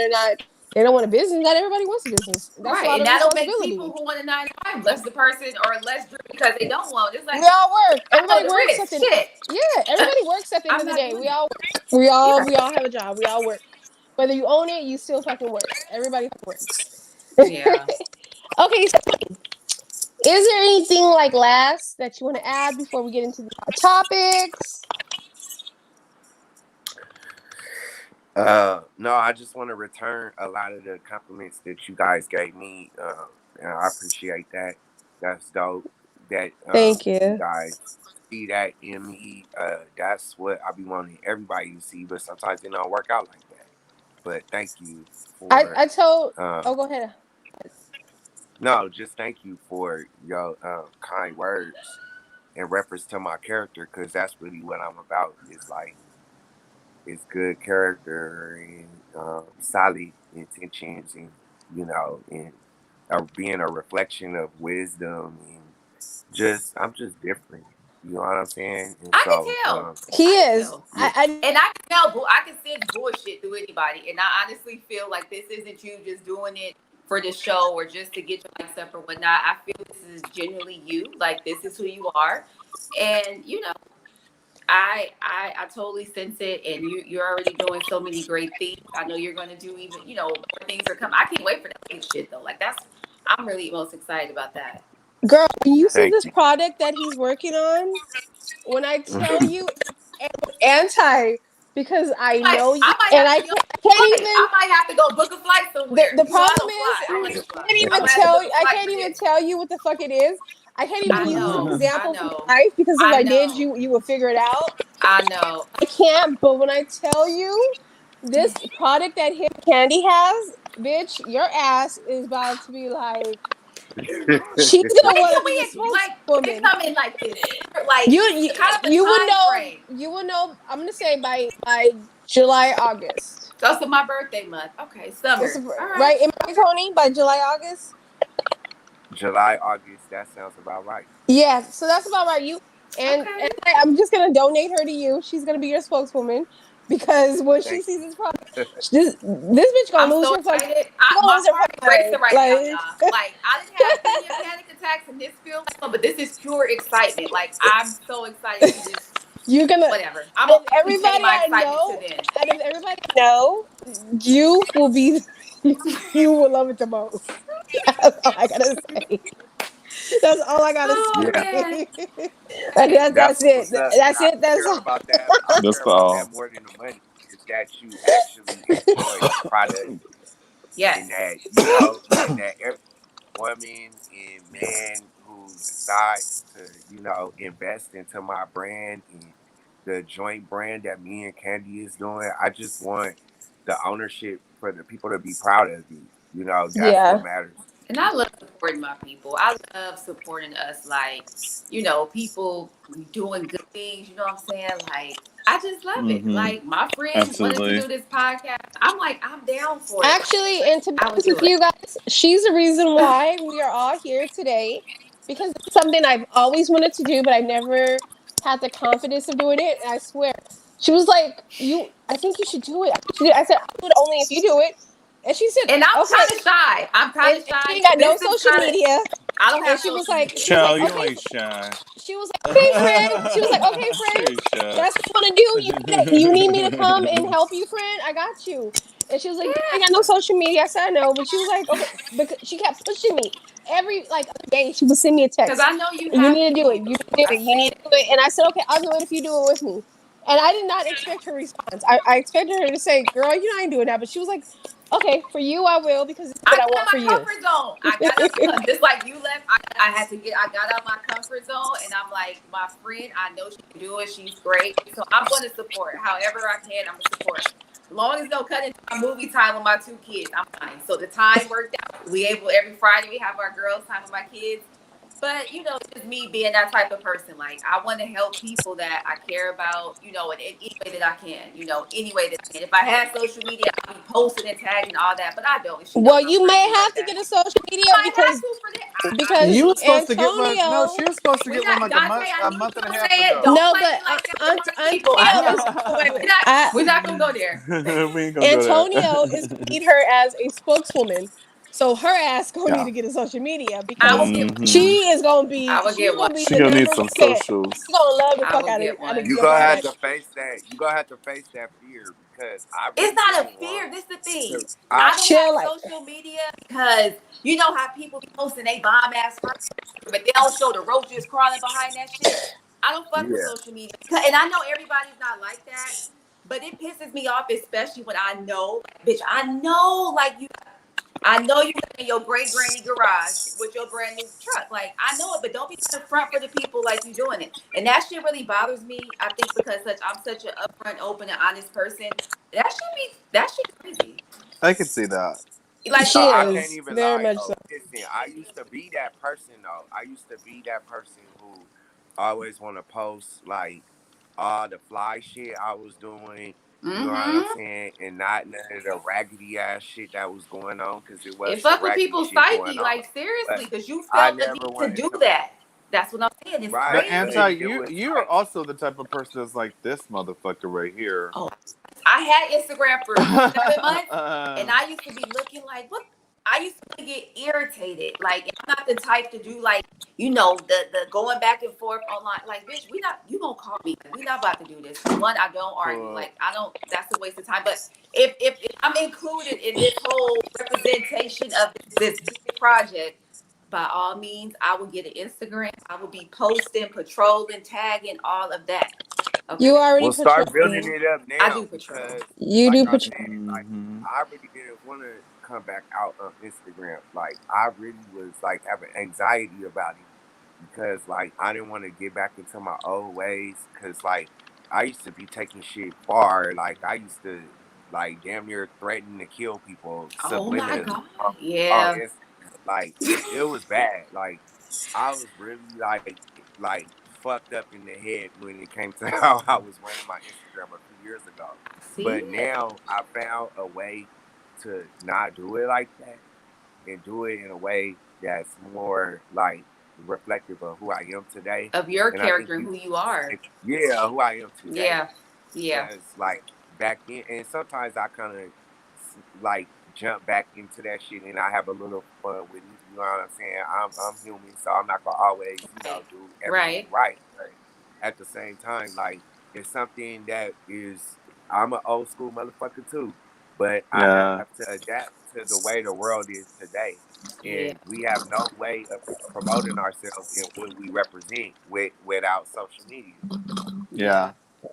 they don't want a business. Not everybody wants a business. That's a Right. lot And of that'll make people responsibility. who want a 9 to 5 less the person or less driven because they don't want. It's We like all work. I know Everybody the works at risk. the Shit. Yeah, everybody works at the end I'm of the not day. doing We that. all work. We all Yeah. we all have a job. We all work. Whether you own it, you still fucking work. Everybody works. Yeah. Okay, so is there anything like last that you want to add before we get into the topics? No, I just want to return a lot of the compliments that you guys gave me. And I appreciate that. That's dope. That Thank you you. guys see that in me. That's what I be wanting everybody to see, but sometimes it don't work out like that. But thank you for I told. um, Oh, go ahead. no, just thank you for your kind words in reference to my character, because that's really what I'm about. It's like it's good character and solid intentions, and and being a reflection of wisdom, and I'm just different. You know what I'm saying? And I can so tell. He I can is. tell. yeah, And I can tell, I can sense bullshit through anybody. And I honestly feel like this isn't you just doing it for the show or just to get your likes up or whatnot. I feel this is genuinely you. Like this is who you are. And I totally sense it, and you're already doing so many great things. I know you're gonna do even more things are coming. I can't wait for that shit though. Like I'm really most excited about that. Girl, when you see thank this you. product that he's working on, when I tell Mhm. you, anti, because I know you, I might and have to be on I can't a flight. even. I might have to go book a flight somewhere. The I problem don't fly. I don't is like to fly. can't I'm even gonna have to tell book a I flight can't for even this. tell you what the fuck it is. I can't even I use this know. I example from know. my life because if I I did, know. you would figure it out. I know. I can't. But when I tell you this product that Hip Candy has, bitch, your ass is about to be like, she's gonna When want can to be the we like it spokeswoman. come in like this? Like You kind of a you would time know. frame. You would know. I'm gonna say by July, August. So it's my birthday month. Okay, It's summer. All right. right. Am I right, Tony? By July, August. July, August. That sounds about right. Yeah. So that's about right. Okay. I'm just gonna donate her to you. She's gonna be your spokeswoman because when she Thank sees you. this product, this bitch gonna I'm lose so her fucking. excited. She gonna My lose her heart fucking is racing mind. right now, Like y'all. Like I didn't have plenty of panic attacks in this film, but this is pure excitement. Like I'm so excited to just you're gonna. whatever. I'm Out gonna of contain everybody my I excitement to know, then. out of everybody I know, you will be. You will love it the most. That's all I gotta say. That's all I gotta Oh Yeah, man. say. That's that's it. what's up. And That's I it. That's care all. about that. I That's care about that all. more than the money. Is that you actually enjoy the product and Yes. that you know, and that every woman and man who decides to, you know, invest into my brand and the joint brand that me and Candy is doing, I just want the ownership for the people to be proud of me. You know, that's what Yeah. matters. And I love supporting my people. I love supporting us, like, people doing good things. You know what I'm saying? Like, I just love it. Mm-hmm. Like, my friend wanted to Absolutely. do this podcast. I'm like, I'm down for it. Actually, and to be I would honest with do it. you guys, she's the reason why we are all here today because it's something I've always wanted to do, but I never had the confidence of doing it. And I swear, she was like, "You, I think you should do it." I said, "I'll do it only if you do it." And she said, And I'm "Okay." kind of shy. I'm kind of And she shy. ain't got no This is social kind of, media. I don't And have social media. she was like, Child, you "Okay." ain't shy. She was like, "Okay, friend." She was like, "Okay, She friend. ain't shy. That's what you want to do. You need me to come and help you, friend. I got you." And she was like, "I ain't got no Yeah. social media." I said, "I know," but she was like, "Okay," because she kept pushing me every like other day. She would send me a Because text. I know you You have need to do people. it. You need to do I it. You see need it. to do it. And I said, "Okay, I'll do it if you do it with me." And I did not expect her response. I expected her to say, "Girl, you know I ain't doing that." But she was like, "Okay, for you, I will because this is I what I got want for my you." comfort zone. I got up, just like you left. I had to get. I got out my comfort zone, and I'm like, my friend. I know she can do it. She's great, so I'm going to support however I can. I'm gonna support. As long as don't cut into my movie time with my two kids, I'm fine. So the time worked out. We able every Friday we have our girls' time with my kids. But just me being that type of person, like I want to help people that I care about, in any way that I can, any way that I can. If I had social media, I'd be posting and tagging all that, but I don't. And she Well, knows I'm you may crazy have like to that. get a social media I might have because to for that. I because You were mean, supposed to get one. No, Antonio. she was supposed to we're get one not like Dante. I a knew you month were and a gonna half say it. ago. Don't No, play but me like that with my people. I Antonio, know. listen, wait, We're wait. not. We're not gonna go there. We ain't gonna go Antonio is gonna there. need her as a spokeswoman, so her ass gonna need Yeah. to get a social media I because will get. Hmm. she is gonna I be will get one. the She gonna need number one some fan. socials. She gonna love the I fuck will get out of one. You the gonna fuck have out. to face that. You gonna have to face that fear because I It's really not a didn't want fear. This the thing. to. I I don't have Chill, like social media because you know how people be posting they bomb ass furniture, but they don't show the roaches crawling behind that shit. I don't fuck with yeah. social media and I know everybody's not like that, but it pisses me off, especially when I know, like, bitch, I know you in your great granny garage with your brand new truck. Like I know it, but don't be in front for the people like you doing it. And that shit really bothers me. I think because I'm such an upfront, open, and honest person. That shit crazy. I can see that. Like she for I can't is even very lie much so. though. Listen, I used to be that person though. I used to be that person who always want to post like all the fly shit I was doing. You know what I'm mm-hmm. saying? And not none of the raggedy ass shit that was going on because it was It some fuck with raggedy people's shit going psyche, on. like seriously, But because you I felt the need never to wanted do to. that. That's what I'm saying. It's Right, But but Anti, crazy. it you was you are like, also the type of person that's like this motherfucker right here. Oh, I had Instagram for 7 months, and I used to be looking like what. I used to get irritated. Like I'm not the type to do like the going back and forth online. Like bitch, we not you gonna call me? We not about to do this. Cause one, I don't argue. Well, Like I don't. That's a waste of time. But if I'm included in this whole representation of this big project, by all means, I will get an Instagram. I will be posting, patrolling, tagging, all of that. Okay, You already well, start building patrolling. it up I do now patrol. because, You like do I patrol. said, like hmm I really didn't want to come back out of Instagram. Like I really was like having anxiety about it. because like I didn't want to get back into my old ways because like I used to be taking shit far. Like I used to like damn near threaten to kill people Oh my subliminally God. on Yeah. Instagram. Like it was bad. Like I was really like fucked up in the head when it came to how I was running my Instagram a few years ago. See But it now I found a way to not do it like that and do it in a way that's more like reflective of who I am today. of your And I think character and who you are. yeah, who I am today. Yeah. Yeah. Because like back then, and sometimes I kind of like jump back into that shit, and I have a little fun with it. You know what I'm saying? I'm human, so I'm not gonna always Right. do everything Right. right. But at the same time, like it's something that is I'm an old school motherfucker too, but I have Yeah. to adapt to the way the world is today, Yeah. and we have no way of promoting ourselves and what we represent without social media. Yeah. Yeah.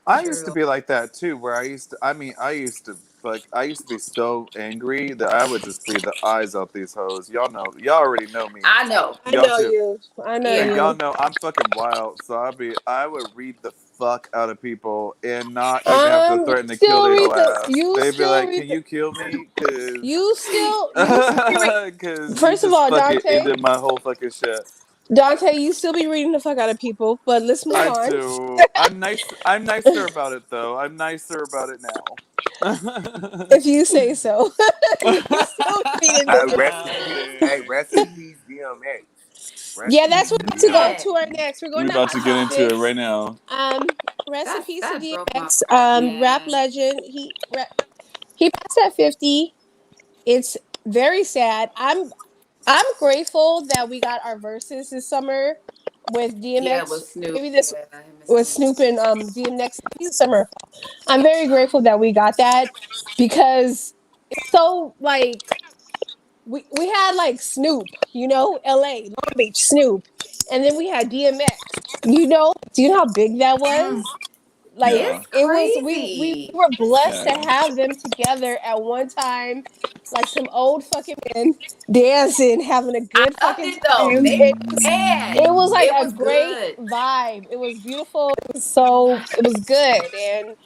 I used to True. be like that too, where I used to be so angry that I would just beat the eyes out these hoes. Y'all already know me. I know. I Y'all know too. you. I know And Yeah. y'all you. know I'm fucking wild, so I would read the fuck out of people and not even have to threaten to kill Still their read whole the. ass. You They'd be still like, read "Can the. you kill me? Cause, You still be read. cause you First of just all, fucking Dante. ended my whole fucking shit." Dante, you still be reading the fuck out of people. But let's move I on. do. I'm nice. I'm nicer about it though. I'm nicer about it now. If you say so. You still be reading the fuck. Rest in peace. Hey, rest in peace, DMX. Rest Yeah, in that's peace what to we're to go Man, DMX. to our next. We're going We're to about to hot get into it topics. right now. Rest in peace to that broke my DMX. heart, Rap man. legend. He passed at 50. It's very sad. I'm grateful that we got our verses this summer with Yeah, DMX. with Snoop. Maybe this Yeah, him and with Snoop. Snoop and DMX this summer. I'm very grateful that we got that because it's so like we had like Snoop, LA, Long Beach, Snoop, and then we had DMX. Do you know how big that was? Like Yeah. It's it was we crazy. were blessed to Yeah. have them together at one time, like some old fucking men dancing, having a I good loved fucking it though. time. They man, It was like it a was great good. vibe. It was beautiful. It was good, and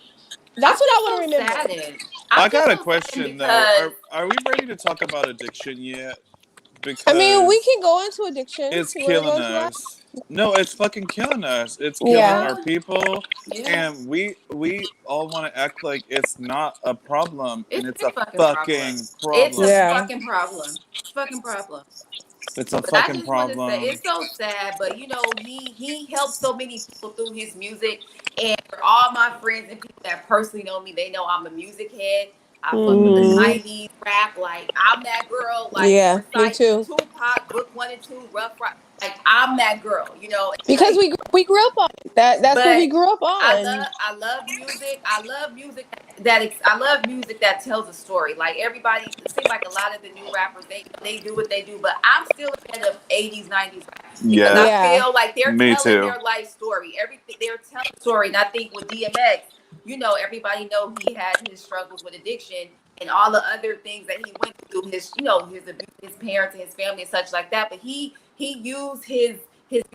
I that's what feel I want to so remember. saddened. I I feel got a so saddened question though. because Are we ready to talk about addiction yet? I mean, we Because can go into addiction. it's You want to go killing into that? us. No, it's fucking killing us. It's killing Yeah, our yeah, people, yeah, and we all want to act like it's not a problem, and it's it's a a fucking problem. fucking It's a problem. yeah, fucking problem. Fucking problem. It's a But I fucking just want to say problem. it's so sad, but he helped so many people through his music, and for all my friends and people that personally know me, they know I'm a music head. I fuck with the Mm-hmm. mm, '90s rap, like I'm that girl, like yeah. Me recite too. Tupac, Book 1 and 2, Rough Rider. Like I'm that girl, And Because we grew up on it. That's what we but grew up on. I love music. I love music I love music that tells a story. Like everybody, it seems like a lot of the new rappers they do what they do, but I'm still a fan of '80s, '90s rap because I Yes, Yeah, feel like they're me telling too. their life story. Everything they're telling a story, and I think with DMX, everybody know he had his struggles with addiction and all the other things that he went through. His abuse, his parents, and his family, and such like that. But he used his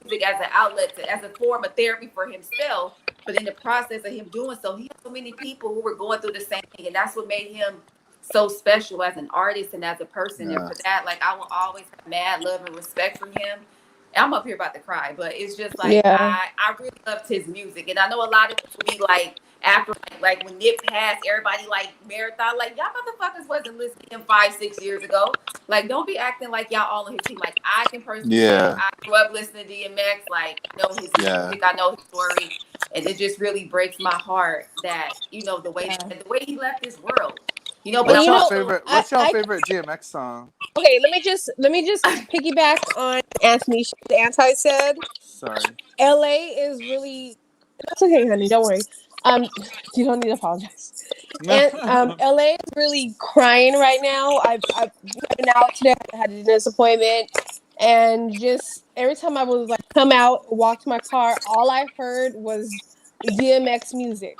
music as an outlet, as a form of therapy for himself. But in the process of him doing so, he had so many people who were going through the same thing, and that's what made him so special as an artist and as a person. And Yeah. for that, like I will always have mad love and respect for him. And I'm up here about to cry, but it's just like yeah. I really loved his music, and I know a lot of people be like after like when Nip passed, everybody like marathon like y'all motherfuckers wasn't listening to him 5 6 years ago. Like, don't be acting like y'all all on his team. Like, I can personally say Yeah. I grew up listening to DMX. Like, I know his Yeah. music, I know his story, and it just really breaks my heart that the way he left this world. But And What's I'm y'all also favorite? I What's y'all I favorite DMX song? okay. Let me just piggyback on Anthony. Anti said Sorry. LA is really. That's okay, honey. Don't worry. Um, you don't need to apologize. And LA is really crying right now. I've been out today. I had a disappointment, and just every time I was like come out, walk to my car, all I heard was DMX music.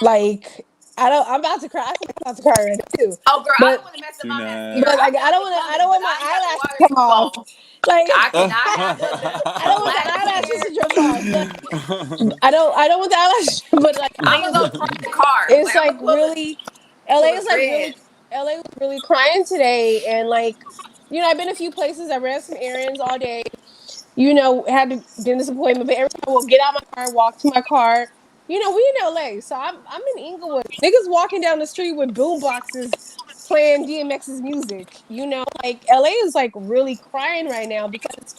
Like I'm about to cry. I feel like I'm about to cry right now too. Oh, girl, I But don't want to mess up my Tonight. mascara. like I I love don't the want to. I colors, don't but want my I ain't got the eyelashes water to too come off. long. Like I cannot have the I don't want the black eyelashes hair. to drip off. But I don't want the eyelashes. But like I'm LA gonna go cry the card. is Like I'm like gonna really. LA pull is a like red. really. LA was really crying today, and like I've been a few places. I ran some errands all day. Had a dentist appointment, but every time I will get out my car, walk to my car. We in LA, so I'm in Inglewood. Niggas walking down the street with boom boxes playing DMX's music. Like LA is like really crying right now because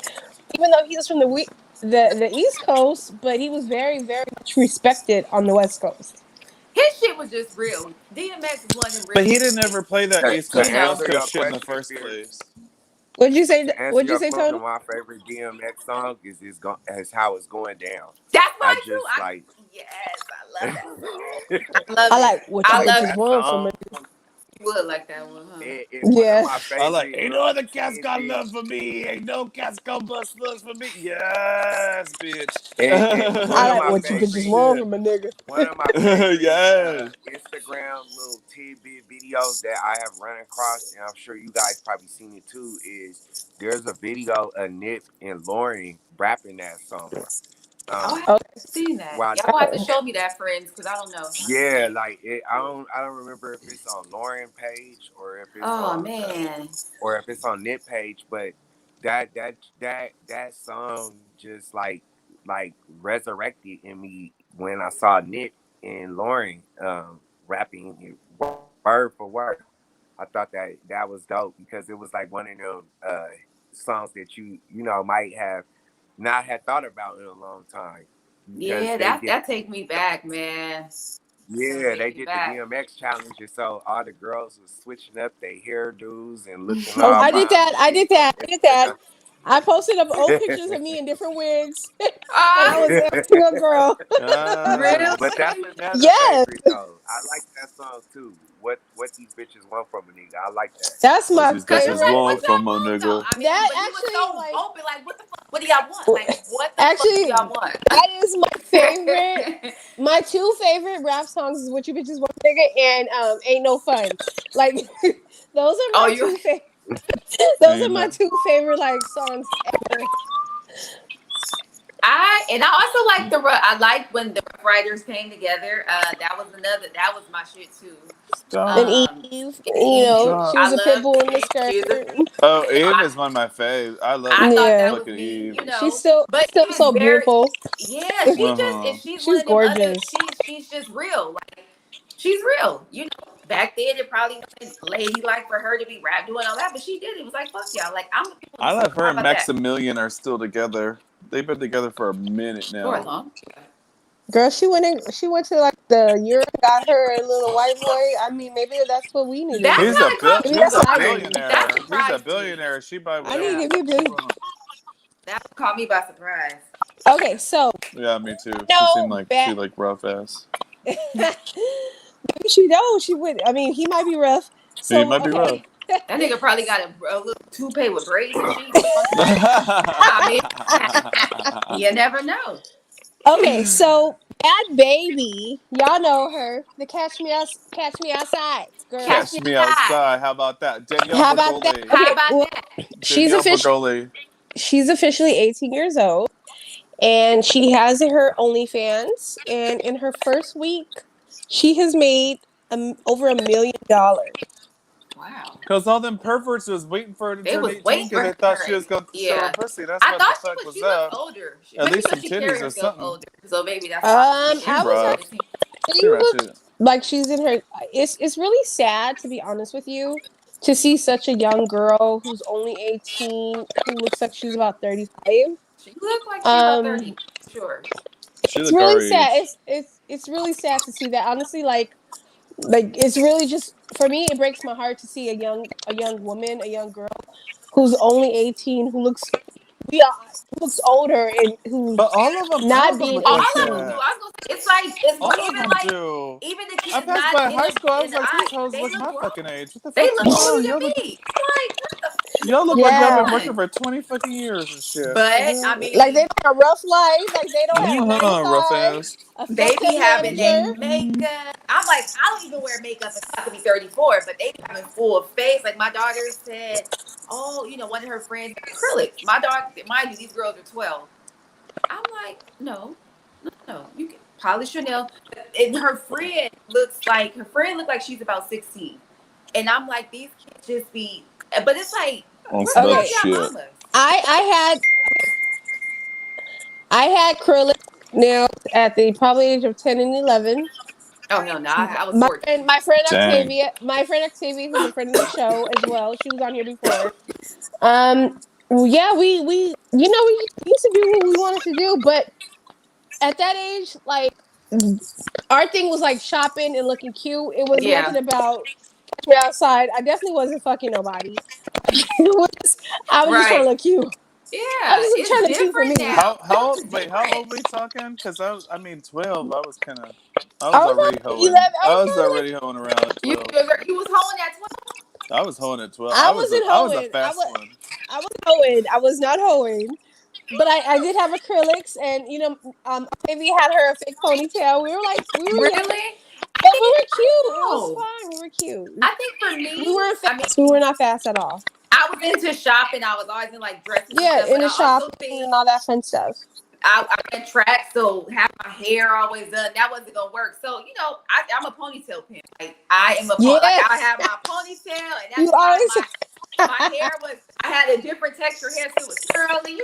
even though he was from the East Coast, but he was very very much respected on the West Coast. His shit was just real. DMX is one of them real But he didn't niggas. ever play that To West answer your Coast shit in the question, first Pierre, place. What'd you say? to answer What'd you your say, Tony? question, my favorite DMX song is how it's going down. That's I mine too. just like Yes, I love that song. like I love I it. like what you I love bitches it. that want from song. me. You would like that one, huh? It's one of Yeah. my I like, favorite ain't no little other cats got love tidbits. for me. Ain't no cats got bust looks for me. Yes, bitch. And I one of like my what you Oh, bitches favorite want shit. from a nigga. one of my favorite Yes. Instagram little tidbit videos that I have run across, and I'm sure you guys probably seen it too, is there's a video of Nip and Lauren rapping that song. Oh, I Um, Okay. haven't seen that. while Y'all have to show me that, friends, because I don't know. yeah, like I don't remember if it's on Lauren page Oh man. or if it's on Nip page, but that song just like resurrected in me when I saw Nip and Lauren rapping it word for word. I thought that was dope because it was like one of them songs that you might have not had thought about in a long time because Yeah, they that did. that take me back, man. That Yeah, they take me did the back. DMX challenge, and so all the girls was switching up their hairdos and looking Oh, all I did that. I bomb did on that. I did that. Instagram. I posted up old pictures of me in different wigs, and I Ah, was every single girl. really? But that's another Yes, favorite though. I like that song too. What these bitches want from a nigga. I like that. that's What my these Cause it's bitches like, favorite. what want from y'all my want though? nigga. I mean, That but he was actually, so like, open. Like, what the fuck? What do y'all want? Like, what the fuck do actually, y'all want? that is my favorite. My two favorite rap songs is "What You Bitches Want, Nigga" and "Ain't No Fun." Like, those are Oh, my you. two favorite. Those are Ain't my no. two favorite like songs ever. I also like I like when the Rough Riders came together. That was my shit too. And Stop. Eve, And Eve, she Stop. was I a pit love bull in the Eve. skirt. She was a. Oh, Eve I, is one of my faves. I love I thought Yeah, that was fucking me, Eve. she's But still Eve is so very, beautiful. yeah. She Uh just huh. and she's one She's of them other. gorgeous. She's just real. Like she's real. Back then it probably wasn't ladylike for her to be rap doing all that, but she did. It was like fuck y'all. Like I'm gonna be with I the song. love her How and about that? Maximilian are still together. They've been together for a minute For a now. long. Girl, she went to like the Europe, got her a little white boy. I mean, maybe that's what we need to That's do. He's a not bill. across Maybe the He's that's a what I board. need to do. That billionaire. He's a surprised me. billionaire. She buy I need whatever Yeah, to the give you fuck a she bill. wants. that caught me by surprise. Okay, so Yeah, me too. She seemed no like she bad. like rough ass. Maybe she knows she would. I mean, he might be rough. He So might be rough. okay, That nigga probably got a little toupee with braids and shit. I mean, you never know. okay, so Bad Baby, y'all know her, the Catch Me Outside girl. Catch Catch me me outside. outside. How about that? Danielle How about that? Bagoli. How Okay, about well, that? she's Danielle official. Bagoli. She's officially 18 years old, and she has her OnlyFans. And in her first week, she has made over $1 million. Wow. Because all them perverts was waiting for her to They turn was 18 waiting because for they her to thought she turn. was going to show her Yeah. pussy. That's I what the thought fuck was she looks up. older. At Maybe least because some she carry titties or herself something. older. So maybe that's why she She I carries was herself rough. like, 18. She she look ratchet. like she's in her. It's really sad to be honest with you to see such a young girl who's only 18 who looks like she's about 35. She looked like she about Um, 30. Sure. She it's look our really sad. age. It's really sad to see that. Honestly, like it's really just for me. It breaks my heart to see a young woman, a young girl who's only 18 who looks yeah who looks older and who's But all not of them being look All like of them 18. do. that. I was gonna say it's like All of even them like do. even the I kids passed not by high school. I in was the like, eye, these hoes they look look my grown. fucking age. What the They fuck's look going older on? than Y'all look. me. I'm like, what the? Y'all look like y'all Yeah. been working for 20 fucking years and shit. But I Like they mean, got a rough life. Like they don't have a 9 to Rough 5. ass. A they fucked be up having manager. their makeup. I'm like, I don't even wear makeup until I could be 34, but they be having full face. Like my daughter said, oh, one of her friends got acrylics. My daughter, mind you, these girls are 12. I'm like, no, you can polish your nail. And her friend looked like she's about 16. And I'm like, these kids just be, but it's like, On where some the other Okay. fuck y'all shit. mamas? I had acrylic nails at the probably age of 10 and 11. Oh hell no, I was My 14. friend, my friend Dang. Octavia, my friend Octavia, who's a friend of the show as well. She was on here before. Well, yeah, we we used to do what we wanted to do, but at that age, like our thing was like shopping and looking cute. It was nothing Yeah, about catch me outside. I definitely wasn't fucking nobody. I was just trying to right. look cute. I Yeah, was just it's trying to look cute for different me. now. It's How different. old we talking? Because I mean, 12. I I was was already probably 11. hoeing. I I was was probably like already hoeing around at You 12. you was holding that 12. I was hoeing at 12. I wasn't I was a hoeing. fast one. I was hoeing. I was not hoeing. But I did have acrylics, and Ivy had her a fake ponytail. We were young, Really? but we were cute. It I was don't know. fine. We were cute. I think for We me, weren't I mean, fast. We were not fast at all. I was into shopping. I was always in like dresses and Yeah, stuff. in But the I shop also think and all that fun stuff. I ran track, so have my hair always done. That wasn't gonna work. So I'm a ponytail pin. Like I am like Yeah, I have my ponytail, and at you the time always. my hair was I had a different texture hair, so it was curly.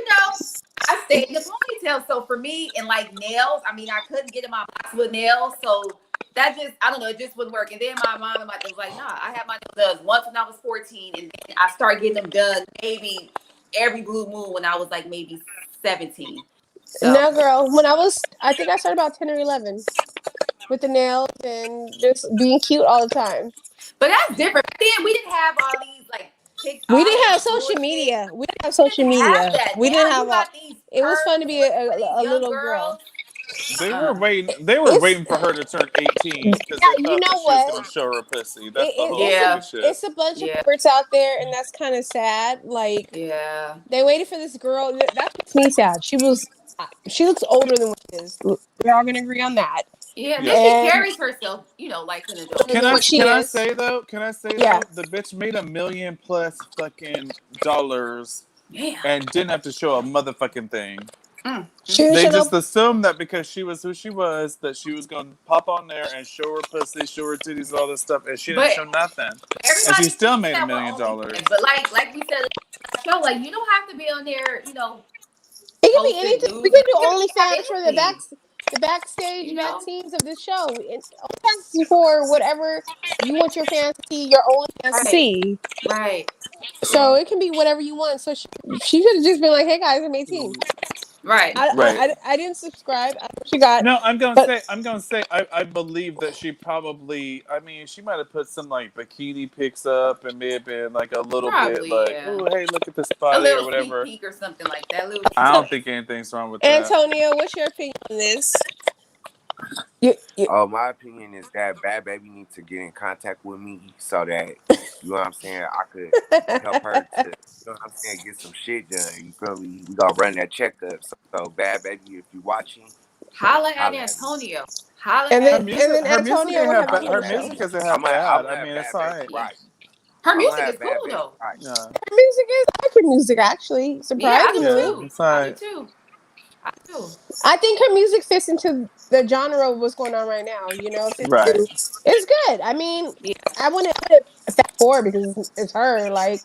I stayed in the ponytail. So for me, and like nails, I mean, I couldn't get in my box with nails, so that just I don't know, it just wouldn't work. And then my mom and my dad was like, nah, I had my nails done once when I was 14, and then I started getting them done maybe every blue moon when I was like maybe 17. So, No, girl. I think I started about 10 or 11 with the nails and just being cute all the time. but that's different. Back then, we didn't have all these like We all didn't have this social bullshit. media. We didn't have We social didn't have media. that. We didn't Now have you all. got these It was fun curves to be for these a young little girl. girls. They were Uh-uh. waiting. They were It's waiting for her to turn 18 because yeah. they You thought that know she was what? gonna show her pussy. That's the whole It's silly Yeah, shit. a bunch of yeah, perverts out there, and that's kind of sad. Like yeah, they waited for this girl. That makes me sad. She looks older than what she is. We're all gonna agree on that. yeah. And then Yeah. she And carries herself, like an adult. older than what she Can I is. say though? Can I say Yeah. though? The bitch made $1 million plus fucking dollars Yeah. and didn't have to show a motherfucking thing. She didn't They show just no. assumed that because she was who she was, that she was gonna pop on there and show her pussy, show her titties, all this stuff, and she didn't But show nothing. And she everybody still thinks made $1 that with million. OnlyFans. But like we said, on the show, like you don't have to be on there, It can be posting anything. We news. can And do you can have OnlyFans for anything. the backstage You behind the know. scenes of this show. OnlyFans is for whatever you want your fans to see, your OnlyFans to Right. see. Right. So it can be whatever you want. So she could have just been like, "Hey guys, I'm 18." Right. Right. I didn't subscribe. I know she got, No, but I'm gonna say, I believe that she probably, I mean, she might have put some like bikini pics up and may have been like a little bit Probably, like, yeah. oh, hey, look at this A body or little sneak whatever. peek or something like that. A little I so don't tease. think anything's wrong with that. Antonio, what's your opinion on this? You Oh, my opinion is that Bad Baby needs to get in contact with me so that you know what I'm saying. I could help her to what I'm saying, get some shit done. You feel me? We gonna run that checkup. So Bad Baby, if you watching, Holla at holla at me. Antonio. Holla at and then Her music Antonio ain't will have have you bad. on Her the show. music isn't I'm half gonna I'm bad. I gonna have mean, it's Bad Baby alright. yeah. right. Her I'm gonna music have is Bad cool Baby though. right. Yeah, Her music is I like her music actually, Yeah, I do yeah, surprisingly. too. it's I do alright. too. I do. I think her music fits into the genre of what's going on right now. It fits Right. in. It's good. I mean, Yeah. I wouldn't put it fat for her because it's her. Like,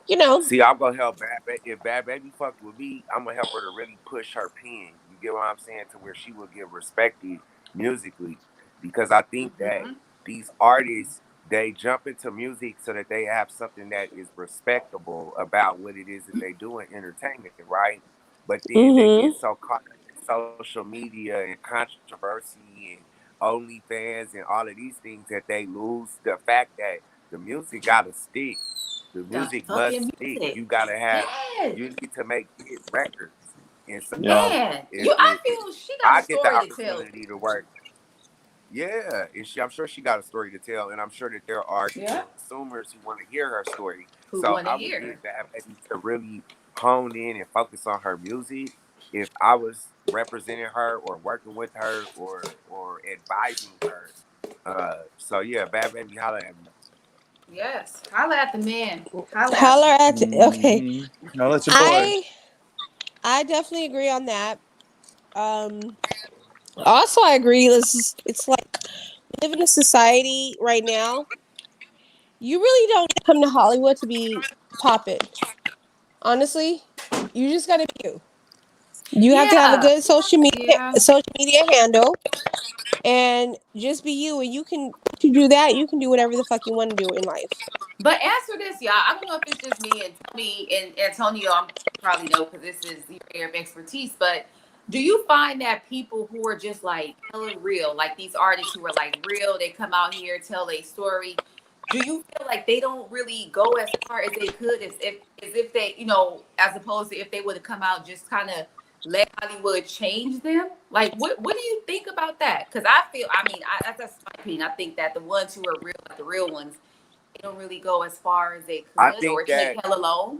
you know. See, I'm gonna help Bad Baby. If Bad Baby fuck with me, I'm gonna help her to really push her pen. You get what I'm saying? To where she will get respected musically, because I think that Mm-hmm. these artists they jump into music so that they have something that is respectable about what it is that they do in entertainment, right? But then they Mm-hmm. get so caught in social media and controversy and OnlyFans and all of these things that they lose the fact that the music gotta stick. The The music must fucking stick. music. You gotta have. Yes. You need to make hit records. And so Yeah. Man. if, I if feel she got I a get the story to tell. opportunity to work, Yeah, and I'm sure she got a story to tell, and I'm sure that there are Yeah. consumers who want to hear her story. Who So want to I would hear? get that baby to really hone in and focus on her music. If I was representing her or working with her or advising her, so yeah, bad baby, holla at me. Yes. Holla at the man. Holla at Holler him. at okay. Mm-hmm. Now let your boy. I I definitely agree on that. Um Also I agree, it's like we live in a society right now. You really don't come to Hollywood to be popping. Honestly, you just gotta be you. You have to have a Yeah. good Yeah. social media handle and just be you. And you do that, you can do whatever the fuck you want to do in life. But answer this, y'all. I don't know if it's just me and tell me and Antonio. I'm probably know because this is your area of expertise. But do you find that people who are just like hella real, like these artists who are like real, they come out here tell a story. Do you feel like they don't really go as far as they could as if they, as opposed to if they would have come out just kind of let Hollywood change them? Like, what do you think about that? Because I mean, that's my opinion. I think that the ones who are real, like the real ones, they don't really go as far as they I could or think take that hell alone.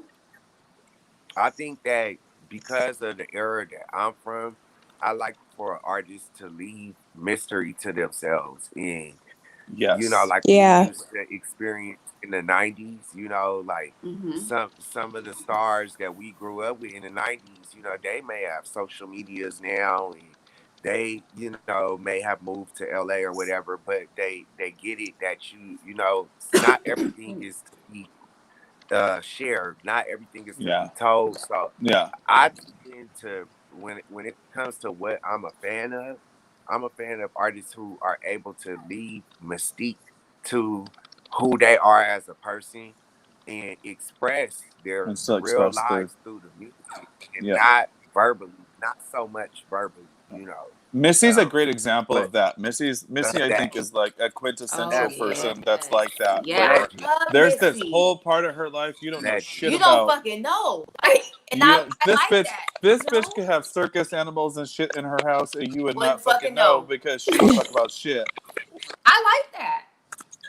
I think that because of the era that I'm from, I like for artists to leave mystery to themselves. And, Yes. like we Yeah. used to experience in the 90s, like Mm-hmm. some of the stars that we grew up with in the 90s, they may have social medias now and they, may have moved to LA or whatever, but they get it that not everything is to be shared. Not everything is to Yeah. be told. So Yeah. I tend to when it comes to what I'm a fan of artists who are able to leave mystique to who they are as a person and express their And still real express their lives through the music and yeah. not verbally, not so much verbally. Missy's a Um, great example but of that. Missy, I that think, is like a Oh quintessential yeah, person that's like that, yeah. where I legend, love there's this Missy. whole part of her life you don't know legend. shit You don't about. fucking know, like, and You know, I like that. this bitch could have circus animals and shit in her house, and you would Wouldn't not fucking fucking know know. because she don't talk about shit. I like that.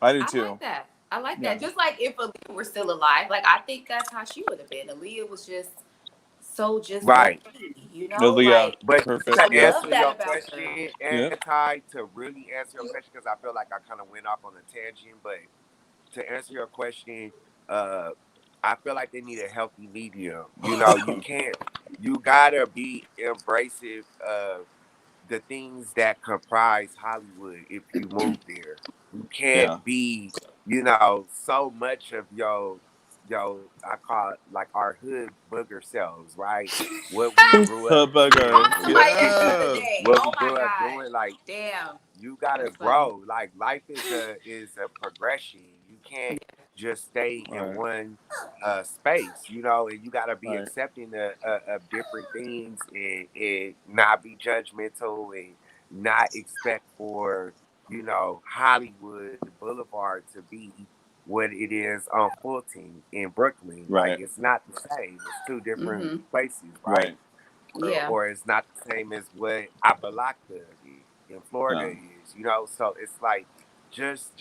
I do I like too. that. I like Yeah. that. Just like if Aaliyah were still alive, like I think that's how she would have been. Aaliyah was just low Right. key, Leah, like But perfect. to I Yep. love answer that your about her. question, Yep. Anti, to really answer your question, because I feel like I kind of went off on a tangent, but to answer your question, uh, I feel like they need a healthy medium. You can't, you gotta be embracive of the things that comprise Hollywood if you move there. You Yeah. can't be, so much of I call it like our hood booger selves, right? What we grew up Hood bugger. On experiencing, somebody else's the other Yes. day. what Oh we my grew up god. doing, like Damn. you gotta That's funny. grow. Like life is a progression. You can't just stay in Right. one space, and you gotta be Right. accepting of different things and not be judgmental and not expect for Hollywood Boulevard to be what it is on Fulton in Brooklyn. Like Right. it's not the same. It's two different Mm-hmm. places, right? Right. Yeah. Or it's not the same as what Appalachia in Florida Yeah. is, So it's like just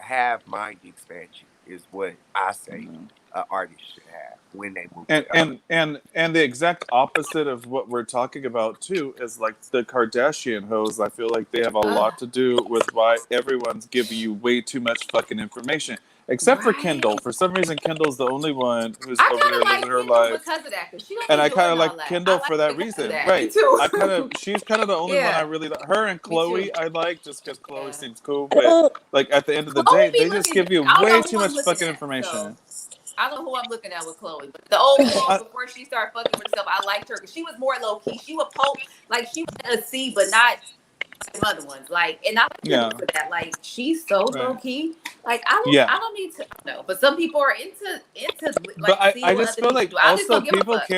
have mind expansion is what I say Yeah. an artist should have when they move to and LA. and and and the exact opposite of what we're talking about too is like the Kardashian hoes. I feel like they have a Ugh. lot to do with why everyone's giving you way too much fucking information, except for Kendall. Right. For some reason, Kendall's the only one who's I over kind there of living like her Kendall life, because of that, because she don't and be I kind doing of all like that. I Kendall like for her that because of reason, that. Me right? too. She's kind of the only one I Yeah. really her and Me too. Chloe I like just because Chloe Yeah. seems cool, but like at the end of the Chloe day, be they just looking. give you I don't way know who too I'm much looking fucking at. So information. I don't know who I'm looking at with Chloe, but the old Chloe I, before she started fucking with herself, I liked her because she was more low key. She would poke like she was a C, but not the other ones. Like, and I like Kendall yeah, for that. Like, she's so low right, key. Like, I don't, yeah. I don't need to know. But some people are into But like I seeing what just other feel people like do. I just also don't give a fuck.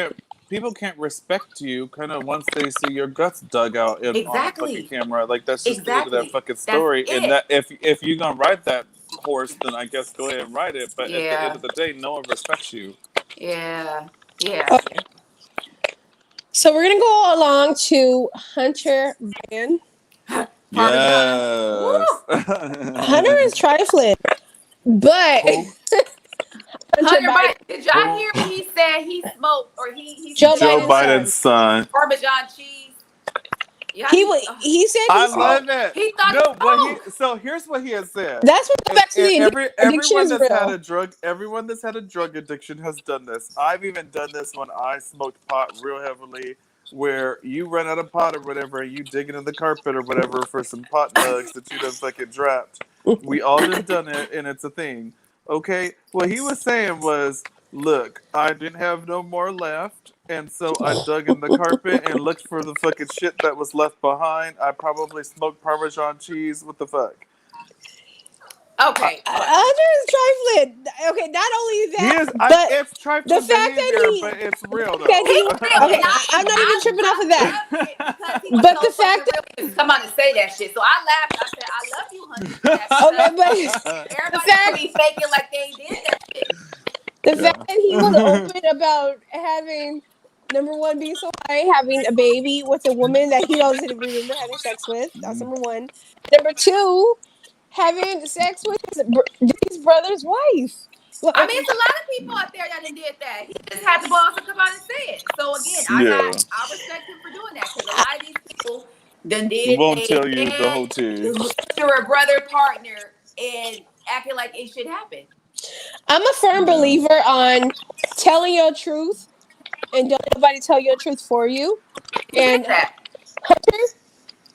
people can't respect you kind of once they see your guts dug out on a fucking Exactly, camera. Like that's just the end of that exactly. fucking That's story. And it. that if you're gonna ride that horse, then I guess go ahead and ride it. But at the end Yeah, of the day, no one respects you. yeah, yeah. Okay. So we're gonna go along to Hunter Biden. Parmesan. Woo! Yes. Hunter is trifling, but Who? Hunter Hunter Biden, Biden. Did y'all hear when he said he smoked or he Joe Joe smelled Biden's like son. Biden's son. Parmesan cheese? Yeah, He said he I smoked. love it. he thought No, it but smoked. so here's what he has said. That's what goes back to And the addiction everyone is that's had real. a everyone that's had a drug addiction has done this. I've even done this when I smoked pot real heavily, where you run out of pot or whatever, and you dig into the carpet or whatever for some pot nugs that you done fucking dropped. We all done it, and it's a thing. Okay, what he was saying was, look, I didn't have no more left, and so I dug in the carpet and looked for the fucking shit that was left behind. I probably smoked Parmesan cheese. What the fuck? Okay, hold on. Hunter is trifling. Okay, not only He that, is. but It's the trifling fact behavior, that but it's real that though. he He's real, okay, and I'm not even tripping off of that. loved it because he was But so the fact fucking real to come out and say that shit. So I laughed. I said, "I love you, Hunter, for that Okay, because but the everybody gonna fact be faking like they did that shit." the Yeah. fact that he was open about having number one being so high, having a baby with a woman that he doesn't remember having sex with. That's number one. Number two, having sex with his brother's wife. Well, I mean, it's a lot of people out there that done did that. He just had the balls to come out and say it. So again, Yeah. I respect him for doing that because a lot of these people done did Won't a tell you the whole tea. sister or brother partner and acting like it should happen. I'm a firm Yeah. believer on telling your truth and don't let nobody tell your truth for you. Who said And that? Hunter,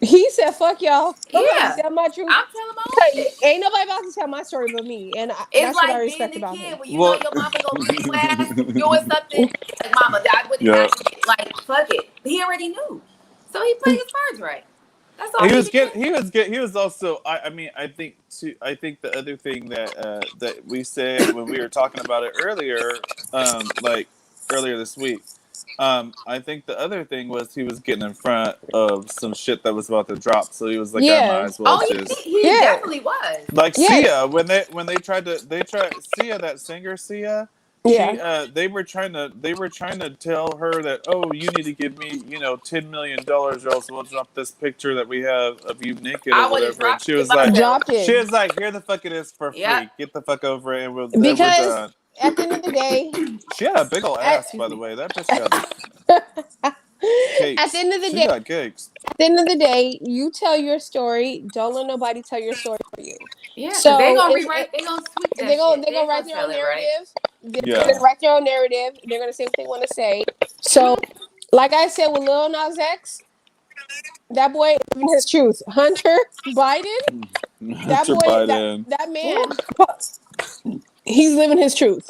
he said, "Fuck y'all. I'm about to Yeah, tell my truth. I'm telling my own shit. Ain't nobody about to tell my story but me." And It's that's what I like being respect a about him. kid when you know Well. your mama gonna beat your ass for doing something. Like, mama, I wouldn't Yeah. have to like fuck it. He already knew, so he played his cards right. That's all He he was did. getting. He was get. He was also. I mean. I think. Too. I think the other thing that we said when we were talking about it earlier, like earlier this week. I think the other thing was he was getting in front of some shit that was about to drop, so he was like, I might Yeah. as well Oh, just he Yeah. definitely was. like Yes. Sia when they tried Sia, that singer Sia. Yeah. They were trying to tell her that, oh, you need to give me $10 million or else we'll drop this picture that we have of you naked or I would have whatever, and dropped it myself. Dropped it. here the fuck it is for Yep. free, get the fuck over it, and we're Because done. at the end of the day, She had a big ol' at, ass, by the way. That bitch got at the cakes. end of the She day, got cakes. at the end of the day, you tell your story. Don't let nobody tell your story for you. Yeah, because they So gonna it's rewrite. They gonna tweak they're that gonna shit. they're They gonna ain't write gonna their tell own it right. narrative. They're Yeah. gonna write their own narrative. They're gonna say what they want to say. So, like I said with Lil Nas X, that boy is living his truth. Hunter Biden, that Hunter boy, Biden. that Woo. man, he's living his truth.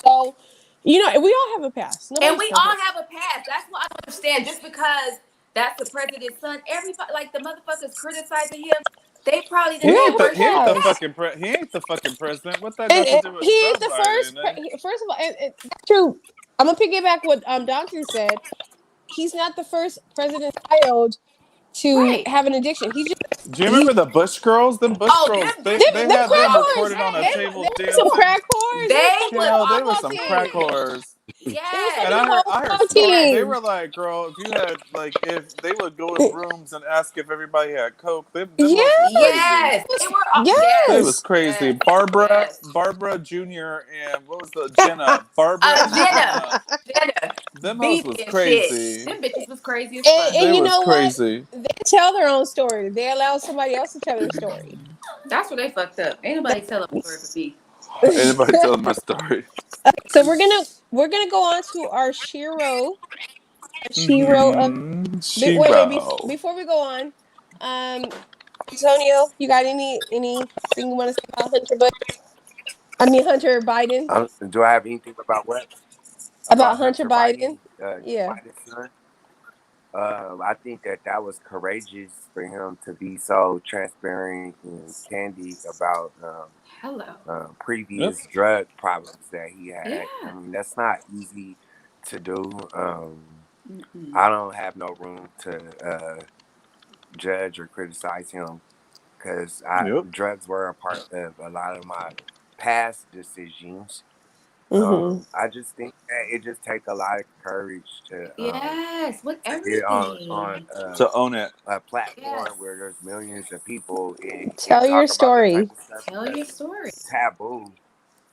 So, we all have a past. And Nobody's we all perfect. have a past. That's what I don't understand. Just because that's the president's son, everybody like the motherfuckers criticizing him. They probably He done did ain't the worse he shit ain't than the Yes. that. fucking he ain't the fucking president. What that got to And do he with ain't Joe the Biden? first of all, that's true. I'm gonna piggyback what Dante said. He's not the first president child to Right. have an addiction. Do you He remember the Bush girls? Them Bush Oh, girls, them they them had bitches crack them was off whores. the recorded on a chain. They table were some dancing. crack whores. They were They fucking was the Chill, they off were the football some crack team. chain. whores. They was Yes. And fucking the whole I heard football stories. They team. were like, girl, if you had like if they would go in rooms and ask if everybody had coke, them hoes was crazy. Yes. They were off. They Yes. was Yes. crazy. Yes. Barbara, Yes. Barbara Jr. and what was the Jenna? Barbara and Jenna. Jenna. Jenna. Them hoes Beat was and shit. crazy. Them bitches was crazy as fuck. And They you was know what? crazy. They tell their own story. They allow somebody else to tell their story. That's where they fucked up. Ain't nobody tell a story for me. Anybody telling my story? So we're gonna go on to our Shiro of Mm-hmm. wait, Shiro. before we go on, um Antonio, you got anything you want to say about Hunter Biden? Do I have anything about what? About About Hunter Hunter Biden? Biden, Joe Yeah. Biden's son? I think that was courageous for him to be so transparent and candid about Hello. Yep. previous drug problems that he had. I Yeah. mean, that's not easy to do. Mm-mm. I don't have no room to judge or criticize him because Yep. drugs were a part of a lot of my past decisions. Mm-hmm. I just think that it just take a lot of courage Yes, with to get on everything. To own it. a Yes. platform where there's millions of people and Tell your talk about the story. type of stuff Tell because your story. it's taboo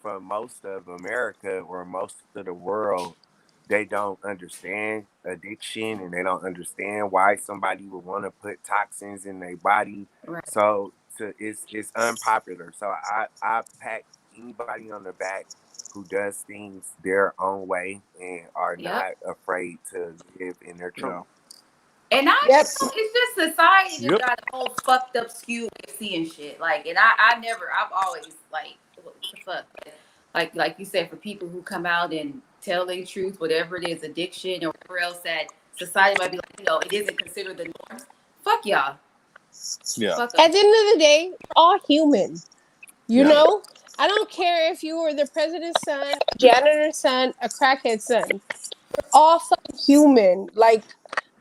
for most of America or most of the world. They don't understand addiction and they don't understand why somebody would want to put toxins in their body. Right. So it's unpopular. So I pat anybody on the back who does things their own way and are Yep. not afraid to live in their truth. Yeah. And Yep. it's just society just Yep. got a whole fucked up skew of seeing shit. Like, and I've always like, what the fuck? Like you said, for people who come out and tell their truth, whatever it is, addiction or whatever else that society might be like, it isn't considered the norms. Fuck y'all. Yeah. Fuck At them. the end of the day, we're all human. You Yeah. know, I don't care if you were the president's son, janitor's son, a crackhead's son. We're all fucking human. Like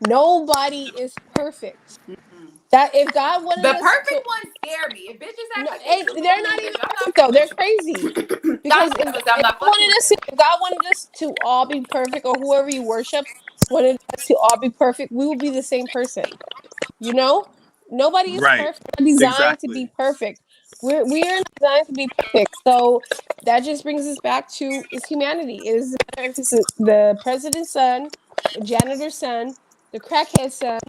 nobody is perfect. Mm-mm. That if God The wanted us to, perfect ones scare me. If bitches no, act like they truly they're not believe, even bitch, I'm not perfect though. fucking They're with crazy. you. I Because was I'm not God fucking wanted with us them. to, if God wanted us to all be perfect, or whoever you worship wanted us to all be perfect, we will be the same person. You know, nobody is Right. perfect. We're designed to be Exactly. perfect. We are designed to be perfect. So that just brings us back to is humanity. It doesn't matter if it's the president's son, the janitor's son, the crackhead's son.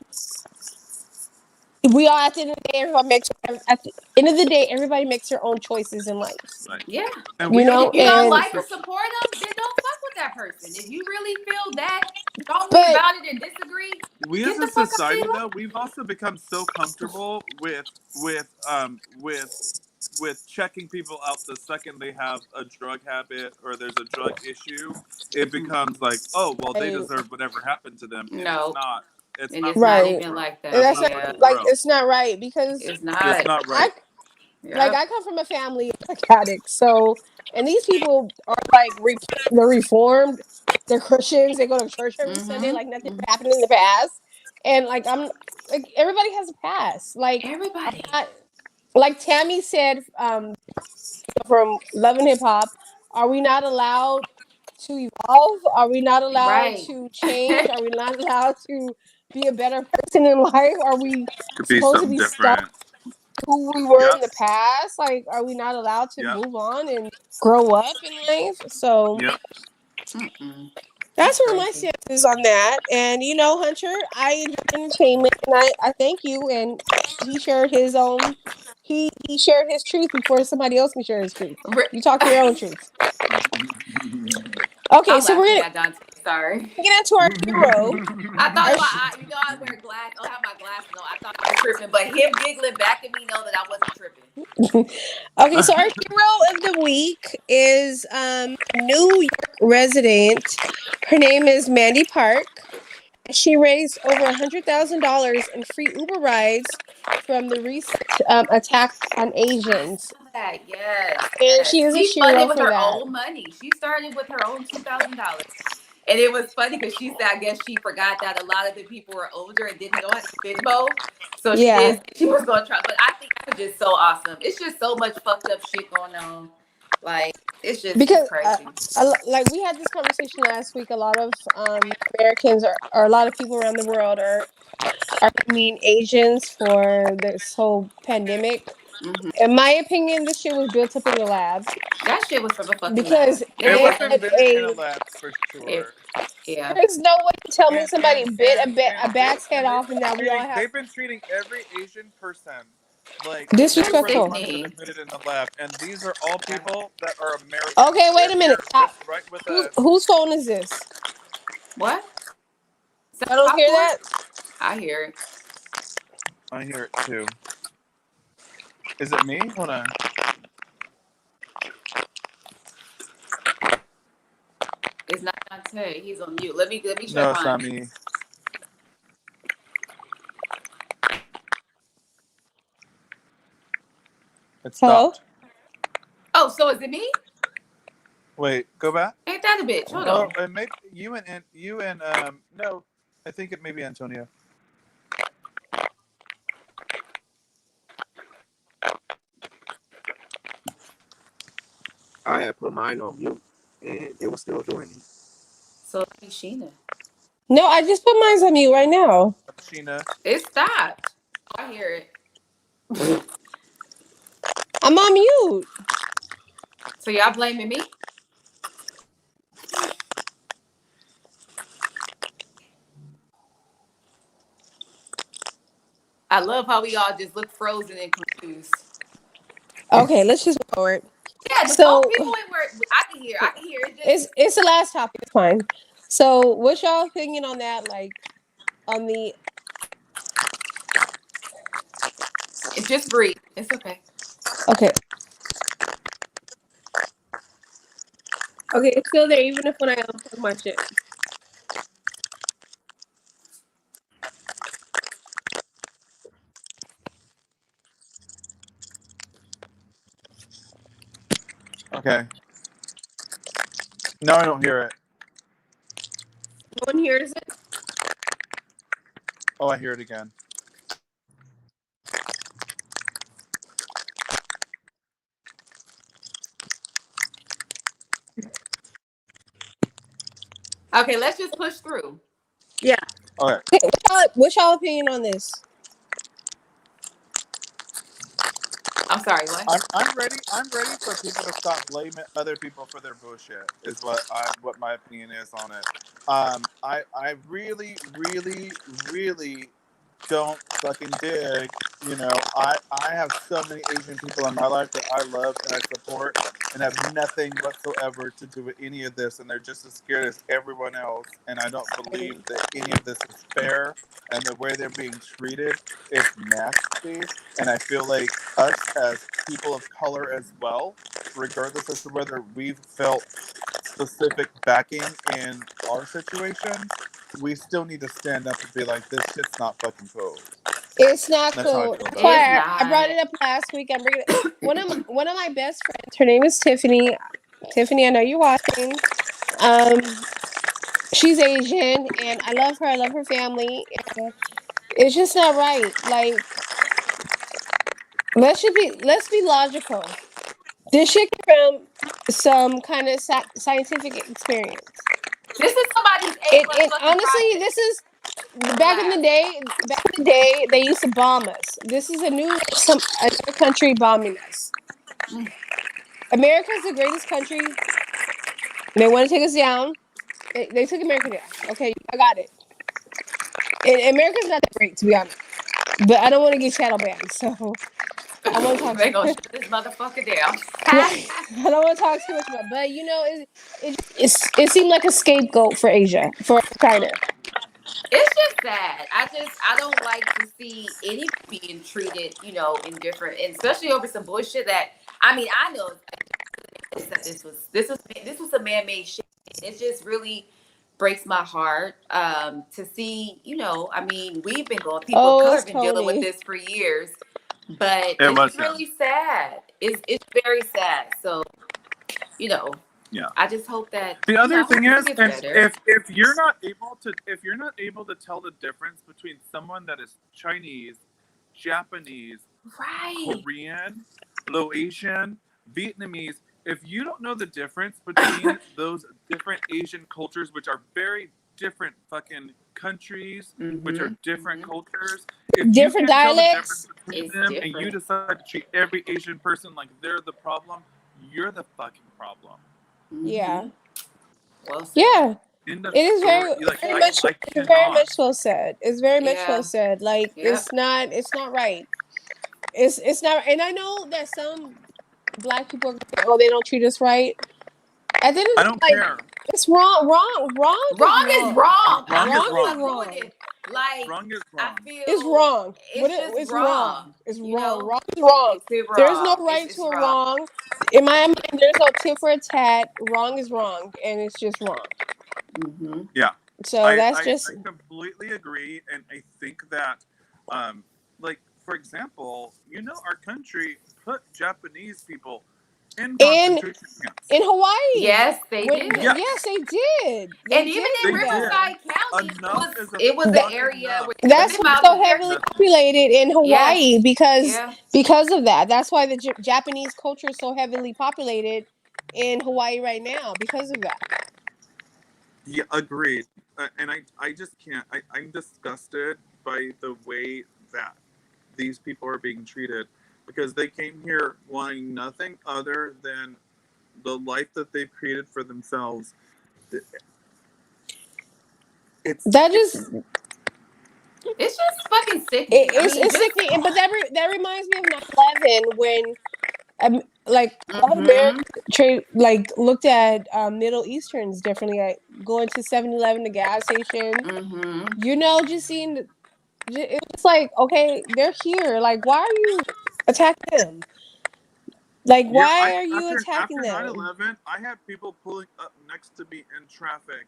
We all at the end of the day, everybody makes at the end of the day, everybody makes their own choices in life. Right. Yeah. And You we have If know, you don't and like also or support them, then don't fuck with that person. If you really feel that strongly but about it and disagree, we as get a the fuck out society their though, we've also become so comfortable with checking people out the second they have a drug habit or there's a drug issue. It becomes like, oh well, they right, deserve whatever happened to them, and it's No, not. It's and not it's not fucking right. even true. like And that. That's that's not not Yeah, fucking like true. it's not right because it's It's not. not I right. like Yep. I come from a family of drug addicts, so and these people are like they're reformed, they're Christians, they go to church every Sunday, like nothing Mm-hmm. happened in the past, and like I'm like everybody has a past. Like I'm Everybody. not like Tammy said from Love and Hip Hop. Are we not allowed to evolve? Are we not allowed Right. to change? Are we not allowed to be a better person in life? Are we Could be supposed to something be stuck different. who we were in Yep. the past? Like, are we not allowed to Yep. move on and grow up in life? So Yep. Mm-mm. That's that's where my crazy. stance is on that. And you know, Hunter, I enjoy entertainment, and I thank you. And he shared his own. He shared his truth before somebody else can share his truth. You talk your own truth. Okay, I'm so we're laughing gonna at Dante. Sorry. get into our hero. I thought Our about I wear glass. I have my glasses on. I thought I was tripping, but him giggling back at me know that I wasn't tripping. okay, so our hero of the week is New York resident. Her name is Mandy Park. She raised over $100,000 in free Uber rides from the recent attack on I Asians, saw that. Yes, and yes. she is a She funded hero with for her that. own money. She started with her own $2,000. And it was funny because she said, I guess she forgot that a lot of the people were older and didn't know how to Venmo. So she Yeah, did. She was going to try. But I think that's just so awesome. It's just so much fucked up shit going on. Like, it's because crazy. like we had this conversation last week. A lot of Americans or a lot of people around the world are blaming Asians for this whole pandemic. Hmm. In my opinion, this shit was built up in the lab That shit was from a fucking lab. because It they was It had invented in a a. lab for it, sure. yeah. There's no way to tell me And somebody and bit and a and they bat's head and off and now we all have they've been treating every Asian person like they That's were the disrespectful. ones that sickening. invented in the lab, and these are all Yeah. people that are Americans. Okay, wait They're a minute. here just right with us. Whose phone is this? What? Some I don't hear popcorn? that. I hear it. I hear it too. Is it me? Hold on. It's not Dante. He's on mute. Let me check No, it's mine. not me. It Hello. stopped. Oh, so is it me? Wait, go back. Ain't that a bitch? Hold Oh, on. and maybe you and no, I think it may be Antonio. I had put mine on mute it was still doing it. So Sheena. No, I just put mine on mute right now. Sheena. It stopped. I hear it. I'm on mute. So y'all blaming me? I love how we all just look frozen and confused. Okay, let's just go forward. Yeah, the So people in where I can hear. I can hear it. it's the last topic. It's fine. So what's y'all opinion on that? Like on the Just breathe. It's okay. okay. Okay, it's still there even if when I unplug my shit. Okay. No, I don't hear it. No one hears it. Oh, I hear it again. Okay, let's just push through. Yeah. Okay. What's y'all opinion on this? I'm sorry, what? I'm ready. I'm ready for people to stop blaming other people for their bullshit. Is what my opinion is on it. I really, really, really don't fucking dig. You know, I have so many Asian people in my life that I love and I support and have nothing whatsoever to do with any of this, and they're just as scared as everyone else. And I don't believe that any of this is fair, and the way they're being treated is nasty. And I feel like us as people of color as well, regardless as to whether we've felt specific backing in our situation, we still need to stand up and be like, this shit's not fucking cool. It's not That's how I cool. feel about That's why It's I brought not. it up last week. I'm bringing it. One of my best friends. Her name is Tiffany. Tiffany, I know you're watching. She's Asian, and I love her. I love her family. And it's just not right. Like, let's be logical. This shit came from some kind of scientific experience. This is somebody's A+ It fucking honestly, project. this is back in the Relax. day. Back in the day, they used to bomb us. This is a new some another country bombing us. America's the greatest country. They want to take us down. They took America down. Okay, I got it. And America's not that great, to be honest. But I don't want to get shadow banned, so I want to talk. They gonna shut this motherfucker down. Right. I don't want to talk too much about. But you know, it seemed like a scapegoat for Asia, for China. It's just sad. I don't like to see any being treated, in different, and especially over some bullshit that I know that this was a man-made shit. It just really breaks my heart to see. We've been going. People of Oh, color it's have been dealing with Tony. this for years, but It it's was just really sad. It's very sad. So, Yeah. I just hope that The other thing is, it gets better. if you're not able to tell the difference between someone that is Chinese, Japanese, Right. Korean, Laotian, Vietnamese, if you don't know the difference between those different Asian cultures, which are very different fucking countries, which are different cultures, if Different you can't tell the dialects. difference between It's them and different. you decide to treat every Asian person like they're the problem, you're the fucking problem. Yeah. Well said. Yeah. End of It is story. very much so said. It's very much so Yeah. said. Like Yep. it's not right. It's not, and I know that some black people are gonna say, oh, they don't treat us right. At the end of I the don't day, care. it's wrong. Wrong Wrong is wrong. Wrong is I'm wrong. not doing it. Like, Wrong is I wrong. feel It's wrong. it's Wrong. wrong. It's You wrong. know? Wrong is wrong. It's There's no wrong. right It's to a wrong. wrong. In my mind, there's no tit for a tat. Wrong is wrong, and it's just wrong. Yeah. So I completely agree, and I think that, like, for example, our country put Japanese people in concentration camps. in Hawaii. Yes, they did. Yeah. Yes, they did. And even in They did. Riverside County, Enough is it was fucking an area enough. where That's women so out there. heavily populated in Hawaii because of that. That's why the Japanese culture is so heavily populated in Hawaii right now because of that. Yeah, agreed. And I just can't. I'm disgusted by the way that these people are being treated because they came here wanting nothing other than the life that they've created for themselves. It's That just It's just fucking sickening. I mean, it's just sickening. But that reminds me of 9/11 when like all mm-hmm, Americans like looked at Middle Easterns differently, like going to 7-Eleven, the gas station. mm-hmm. You know, just seeing it was like, okay, they're here. Like, why are you attacking them? Like, yeah. why are you attacking After them? 9/11, I had people pulling up next to me in traffic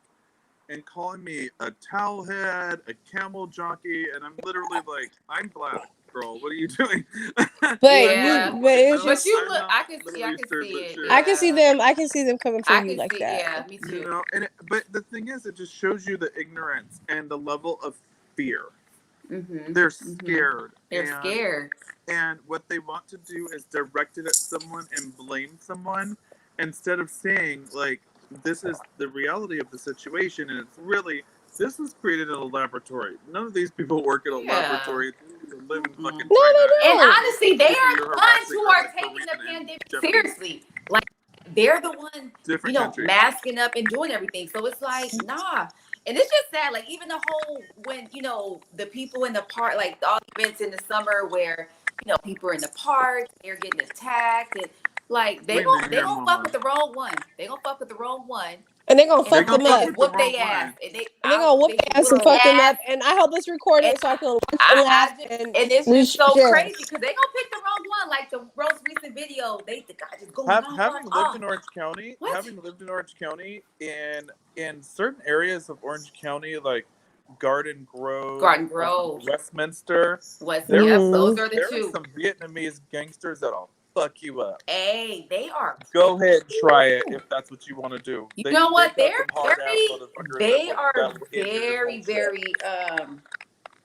and calling me a towel head, a camel jockey, and I'm literally like, I'm black, girl. What are you doing? But Yeah. you, but it's But just, you I'm look, not I can see Middle Eastern, but it. shit. I can see Yeah. them. I can see them coming for I you can like see, that. yeah, me too. You know, but the thing is, it just shows you the ignorance and the level of fear. Mm-hmm. They're Mm-hmm. scared. They're scared. And what they want to do is direct it at someone and blame someone instead of saying, like, this is the reality of the situation. And it's really, this was created in a laboratory. None of these people work in a Yeah. laboratory. They live in fucking No, China. they And don't. honestly, they People are you're the ones harassing who are are like taking the Korean and pandemic Japanese. seriously. Like they're the ones, Different countries. masking up and doing everything. So it's like, nah. And it's just sad. Like even the whole when the people in the park, like all the events in the summer where people are in the park, they're getting attacked, and like they Leave me gon' they here, gonna fuck mama. with the wrong one. They gonna fuck with the wrong one, And they're gonna and They fuck hope gonna them they fuck up. just with the whoop wrong their ass. one. And they And they're I gonna whoop they their should ass whoop and their fuck them ass. up. And I hope it's recorded And so I can watch and laugh and it's just so share. crazy because they gonna pick the wrong one. Like the most recent video, the guy just going Having lived off. in Orange County, What? in certain areas of Orange County, like Garden Grove, Garden Grove. Westminster, Yep, Mhm. those are the there are two. some Vietnamese gangsters that'll fuck you up. Hey, they are. Go ahead and try it if that's what you want to do. You know what? They They're got some hard ass motherfuckers they that are will end your very, whole shit. very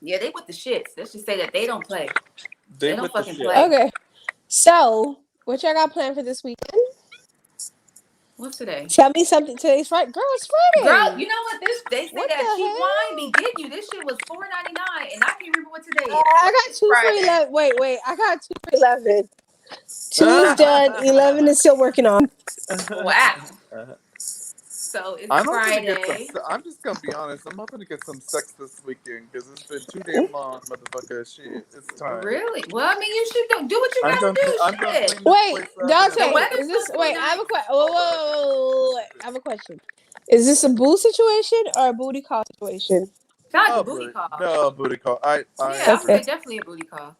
yeah, they with the shits. Let's just say that they don't play. They don't with the fucking shit. play. Okay. So, what y'all got planned for this weekend? What's today? Tell me something. Today's Friday. Girl, it's Friday. Girl, you know what? They say What that the cheap hell? wine be getting you. This shit was $4.99, and I can't remember what today is. I got 2 for Friday. 11. Wait. I got 2 for 11. 2 is done. 11 is still working on. Wow. So it's I'm Friday. I'm just gonna be honest. I'm hoping to get some sex this weekend because it's been too damn long, motherfucker. Shit, it's time. Really? Well, I mean, you should do what you gotta do. I'm gonna Shit. clean this Wait, place up Dante, and- weather's is this? supposed to be Wait, I have a nice. question. Whoa. I have a question. Is this a boo situation or a booty call situation? Sounds like a booty call. No, booty call. Yeah, I would say definitely a booty call.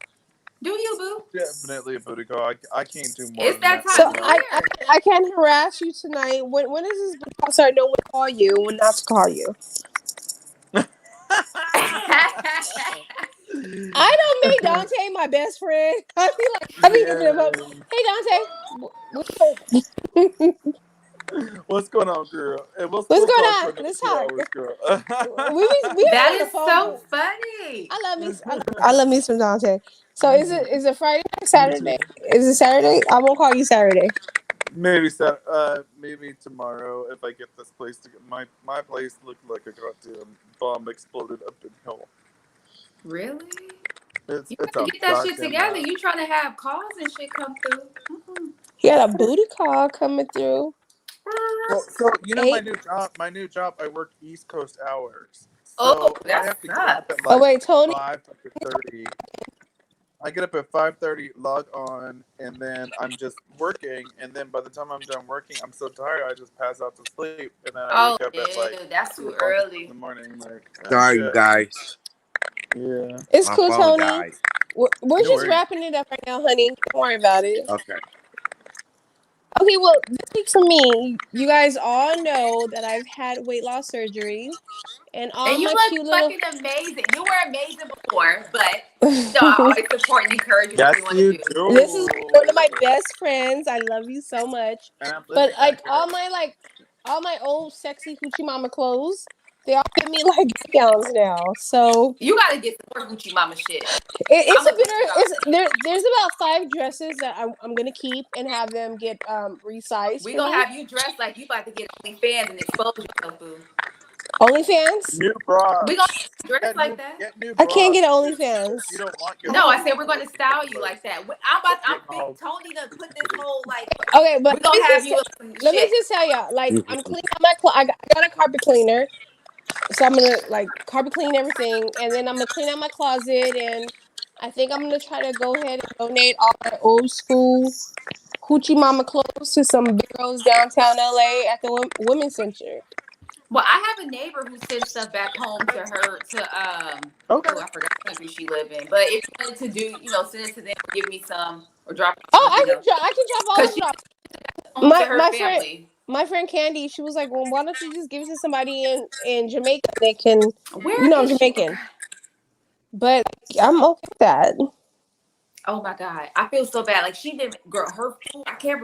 Do you, boo? Definitely a booty call. I can't do more. It's than that that. So time of year. I can't harass you tonight. When is this booty call? So I know when to call you, when not to call you. I don't make Dante my best friend. I be hitting him up. Hey Dante, What's going on, girl? what's going on? Let's talk. Girl. That is so funny. I love me some Dante. So is it Friday or Saturday? Is it Saturday? I won't call you Saturday. Maybe maybe tomorrow if I get this place to get my place looked like a goddamn bomb exploded up in hell. Really? It's You gotta get that shit together. You trying to have calls and shit come through. Mm-hmm. He had a booty call coming through. Well, so you know my new job. I work East Coast hours. So I have to get up at like Tony. 5:30. I get up at 5:30, log on, and then I'm just working. And then by the time I'm done working, I'm so tired I just pass out to sleep. And then I wake up at like that's too early in the morning. Like, sorry, you guys. Yeah, it's my cool, Tony. died. We're just wrapping it up right now, honey. Don't worry about it. Okay. Okay, well, this week for me, you guys all know that I've had weight loss surgery, and you my look cute little fucking amazing. You were amazing before, but I always support and encourage you what you want to do. This is one of my best friends. I love you so much. But like all my old sexy hoochie mama clothes, They all fit me like gowns now. So You gotta get some more Gucci Mama shit. it's I'ma a bitter. PTR. It's there's about 5 dresses that I'm gonna keep and have them get resized We for gonna me. have you dressed like you about to get OnlyFans and expose yourself, boo. OnlyFans. New We gonna bras. dress like that. Get new I can't bras. get If OnlyFans. you don't want your No, I bras, said we're gonna style you like that. I'm big Tony to put this whole like Okay, but we gonna have you in let me shit. just tell y'all. Like I'm cleaning out my I got a carpet cleaner, so I'm gonna like carpet clean everything, and then I'm gonna clean out my closet, and I think I'm gonna try to go ahead and donate all my old school Hoochie Mama clothes to some big girls downtown LA at the Women's Center. Well, I have a neighbor who sends stuff back home to her Okay. oh, I forgot what country she live in. But if you wanted to do, send it to them, give me some or drop it Oh, off, I can drop all because of she it off. home to her family. My friend Candy, she was like, "Well, why don't you just give it to somebody in Jamaica? They can, Where I'm is she? Jamaican, but I'm okay with that." Oh my God, I feel so bad. Like she didn't, girl. Her food. I can't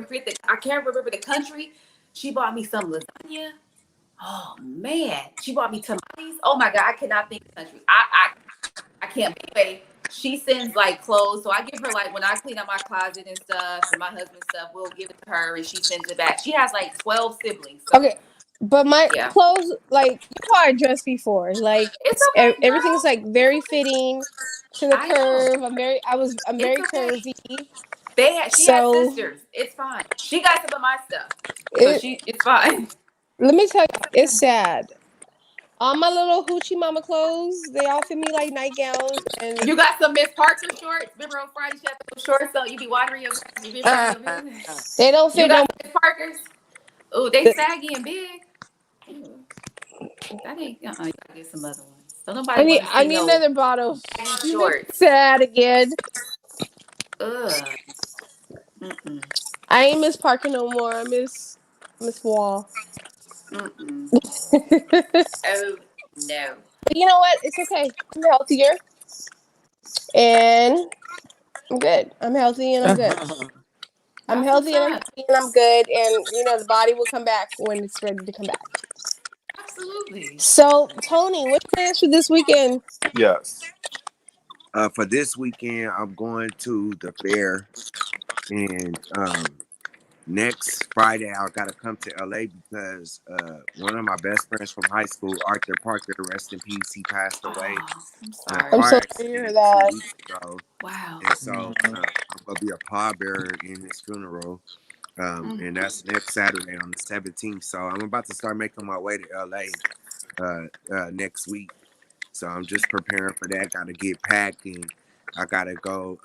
remember the country. She bought me some lasagna. Oh man, she bought me tamales. Oh my God, I cannot think of the country. I can't. Anyway, she sends like clothes, so I give her like when I clean out my closet and stuff, and my husband's stuff, we'll give it to her, and she sends it back. She has like 12 siblings, so Okay, but my yeah, clothes, like you know how I dressed before, like it's okay, everything's girl. like very fitting to the I know curve. I'm it's very okay. curvy. She has So sisters. It's fine. She got some of my stuff, so it it's fine. let me tell you, It's it's okay. sad. All my little hoochie mama clothes, they all fit me like nightgowns, and You got some Miss Parker shorts. Remember on Friday she had those shorts, so you be watering your grass, you be running your business. they don't You fit got no. some Miss Parkers. Oh, they saggy and big. Ooh, that ain't. You gotta get some other ones. Don't nobody want to I see need no another bottle. baggy You make me shorts. sad again. Ugh. Mm-mm. I ain't Miss Parker no more. I Miss Wall. Mm-mm. But Oh no. you know what? It's okay. I'm healthier and I'm good. I'm healthy and I'm good. I'm That's what's healthy and I'm up. happy and I'm good. And the body will come back when it's ready to come back. Absolutely. So, Tony, what's your plans for this weekend? Yes. For this weekend, I'm going to the fair, and next Friday I gotta come to LA because one of my best friends from high school, Arthur Parker, rest in peace, he passed away Oh, I'm in a I'm sorry. so car sorry to hear accident two that. weeks ago, Wow. and so I'm gonna be a pallbearer in his funeral. Mm. And that's next Saturday on the 17th. So I'm about to start making my way to LA next week. So I'm just preparing for that. Got to get packed and I gotta go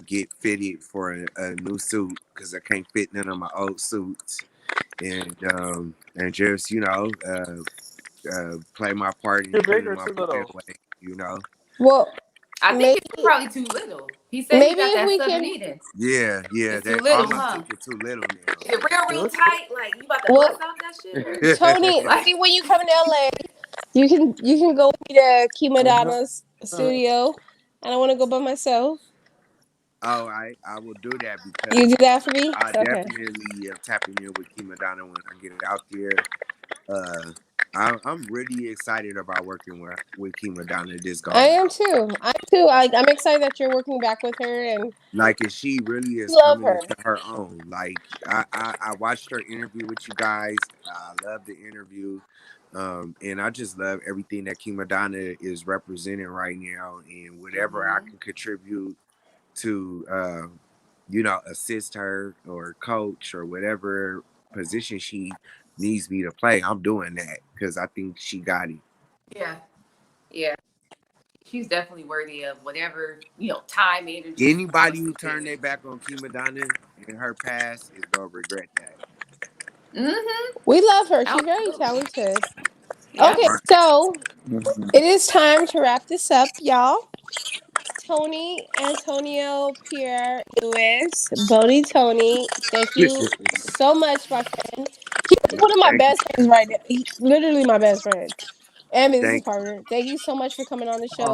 get fitted for a new suit because I can't fit none of my old suits. And just play my part in Too big putting or my too boy little? away. You know. Well, I think maybe he's probably too little. He said he maybe got if that we southern can. eating. Yeah. It's too That all little, my huh? teeth are too little now. Is it real tight? Like you about to Well, bust out that shit? Tony, Like, maybe when you come to LA, you can go to Key Madonna's studio. I don't want to go by myself. Oh, I will do that You because do that for me? I Okay. definitely tapping in with Key Madonna when I get out there. Uh, I'm really excited about working with Key Madonna this go I am around. too. I'm excited that you're working back with her and Like, and she really is love coming her. into her own. Like, I watched her interview with you guys. I love the interview. And I just love everything that Key Madonna is representing right now, and whatever I mhm. can contribute to assist her or coach or whatever position she needs me to play, I'm doing that because I think she got it. Yeah, yeah. She's definitely worthy of whatever time, energy she Anybody wants to who give. turned their back on Key Madonna in her past is gonna regret that. Mm-hmm. We love her. She's very Absolutely. talented. Yep. Okay, Right. so it is time to wrap this up, y'all. Tony, Antonio, Pierre, Lewis, Bodie, Tony. Thank you so much, my friend. He's No, one of my thank you. best friends right now. Literally my best friend. And business Thank you. partner. Thank you so much for coming on the show.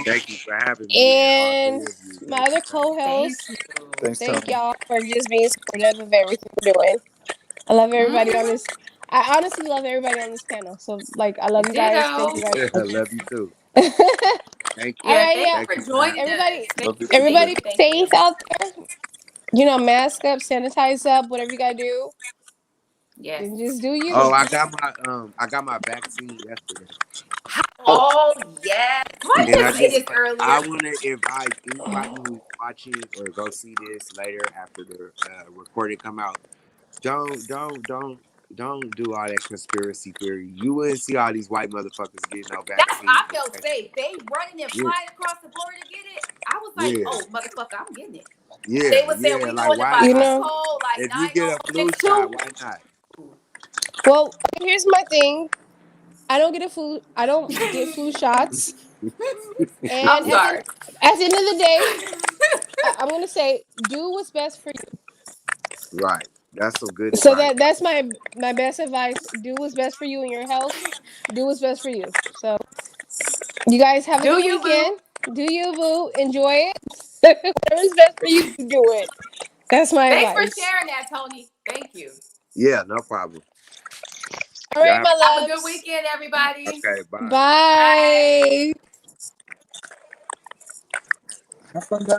Thank you for having me, and all And three of you. my Thank you other for having me. Thank co-host, you. Thanks, thank Tony. y'all for just being supportive of everything we're doing. I love everybody on Mm-hmm. this. I honestly love everybody on this panel. So like, I love you guys. Thank you guys. I love you too. All Thank you. Yeah, right, thank yeah. you for Thank you for joining Everybody, us. Love you. everybody, Thank you. safe out there. You know, mask up, sanitize up, whatever you gotta do, Yes. and just do you. Oh, I got my vaccine yesterday. Oh yes. Why And didn't you say this I earlier? want to invite anybody who's watching or go see this later after the recording come out. Don't do all that conspiracy theory. You wouldn't see all these white motherfuckers getting no That's vaccine. I felt safe. They running and Yeah, flying across the border to get it. I was like, yeah, oh motherfucker, I'm getting it. yeah, They were saying yeah. we Like doing it why by You not? zip know. code, like If you get a flu shot, 90162. why not? Well, here's my thing. I don't get I don't get flu shots. I'm And sorry. at the end of the day, I'm gonna say, do what's best for you. Right. That's some good So advice. that's my best advice. Do what's best for you and your health. Do what's best for you. So you guys have a Do good you, boo? weekend. Do you, boo? Enjoy it. Whatever's best for you, do it. That's my Thanks for advice. sharing that, Tony. Thank you. Yeah, no problem. All right, Yeah. my Have a good loves. weekend, everybody. Okay. Bye. Bye. Bye. Have fun, guys.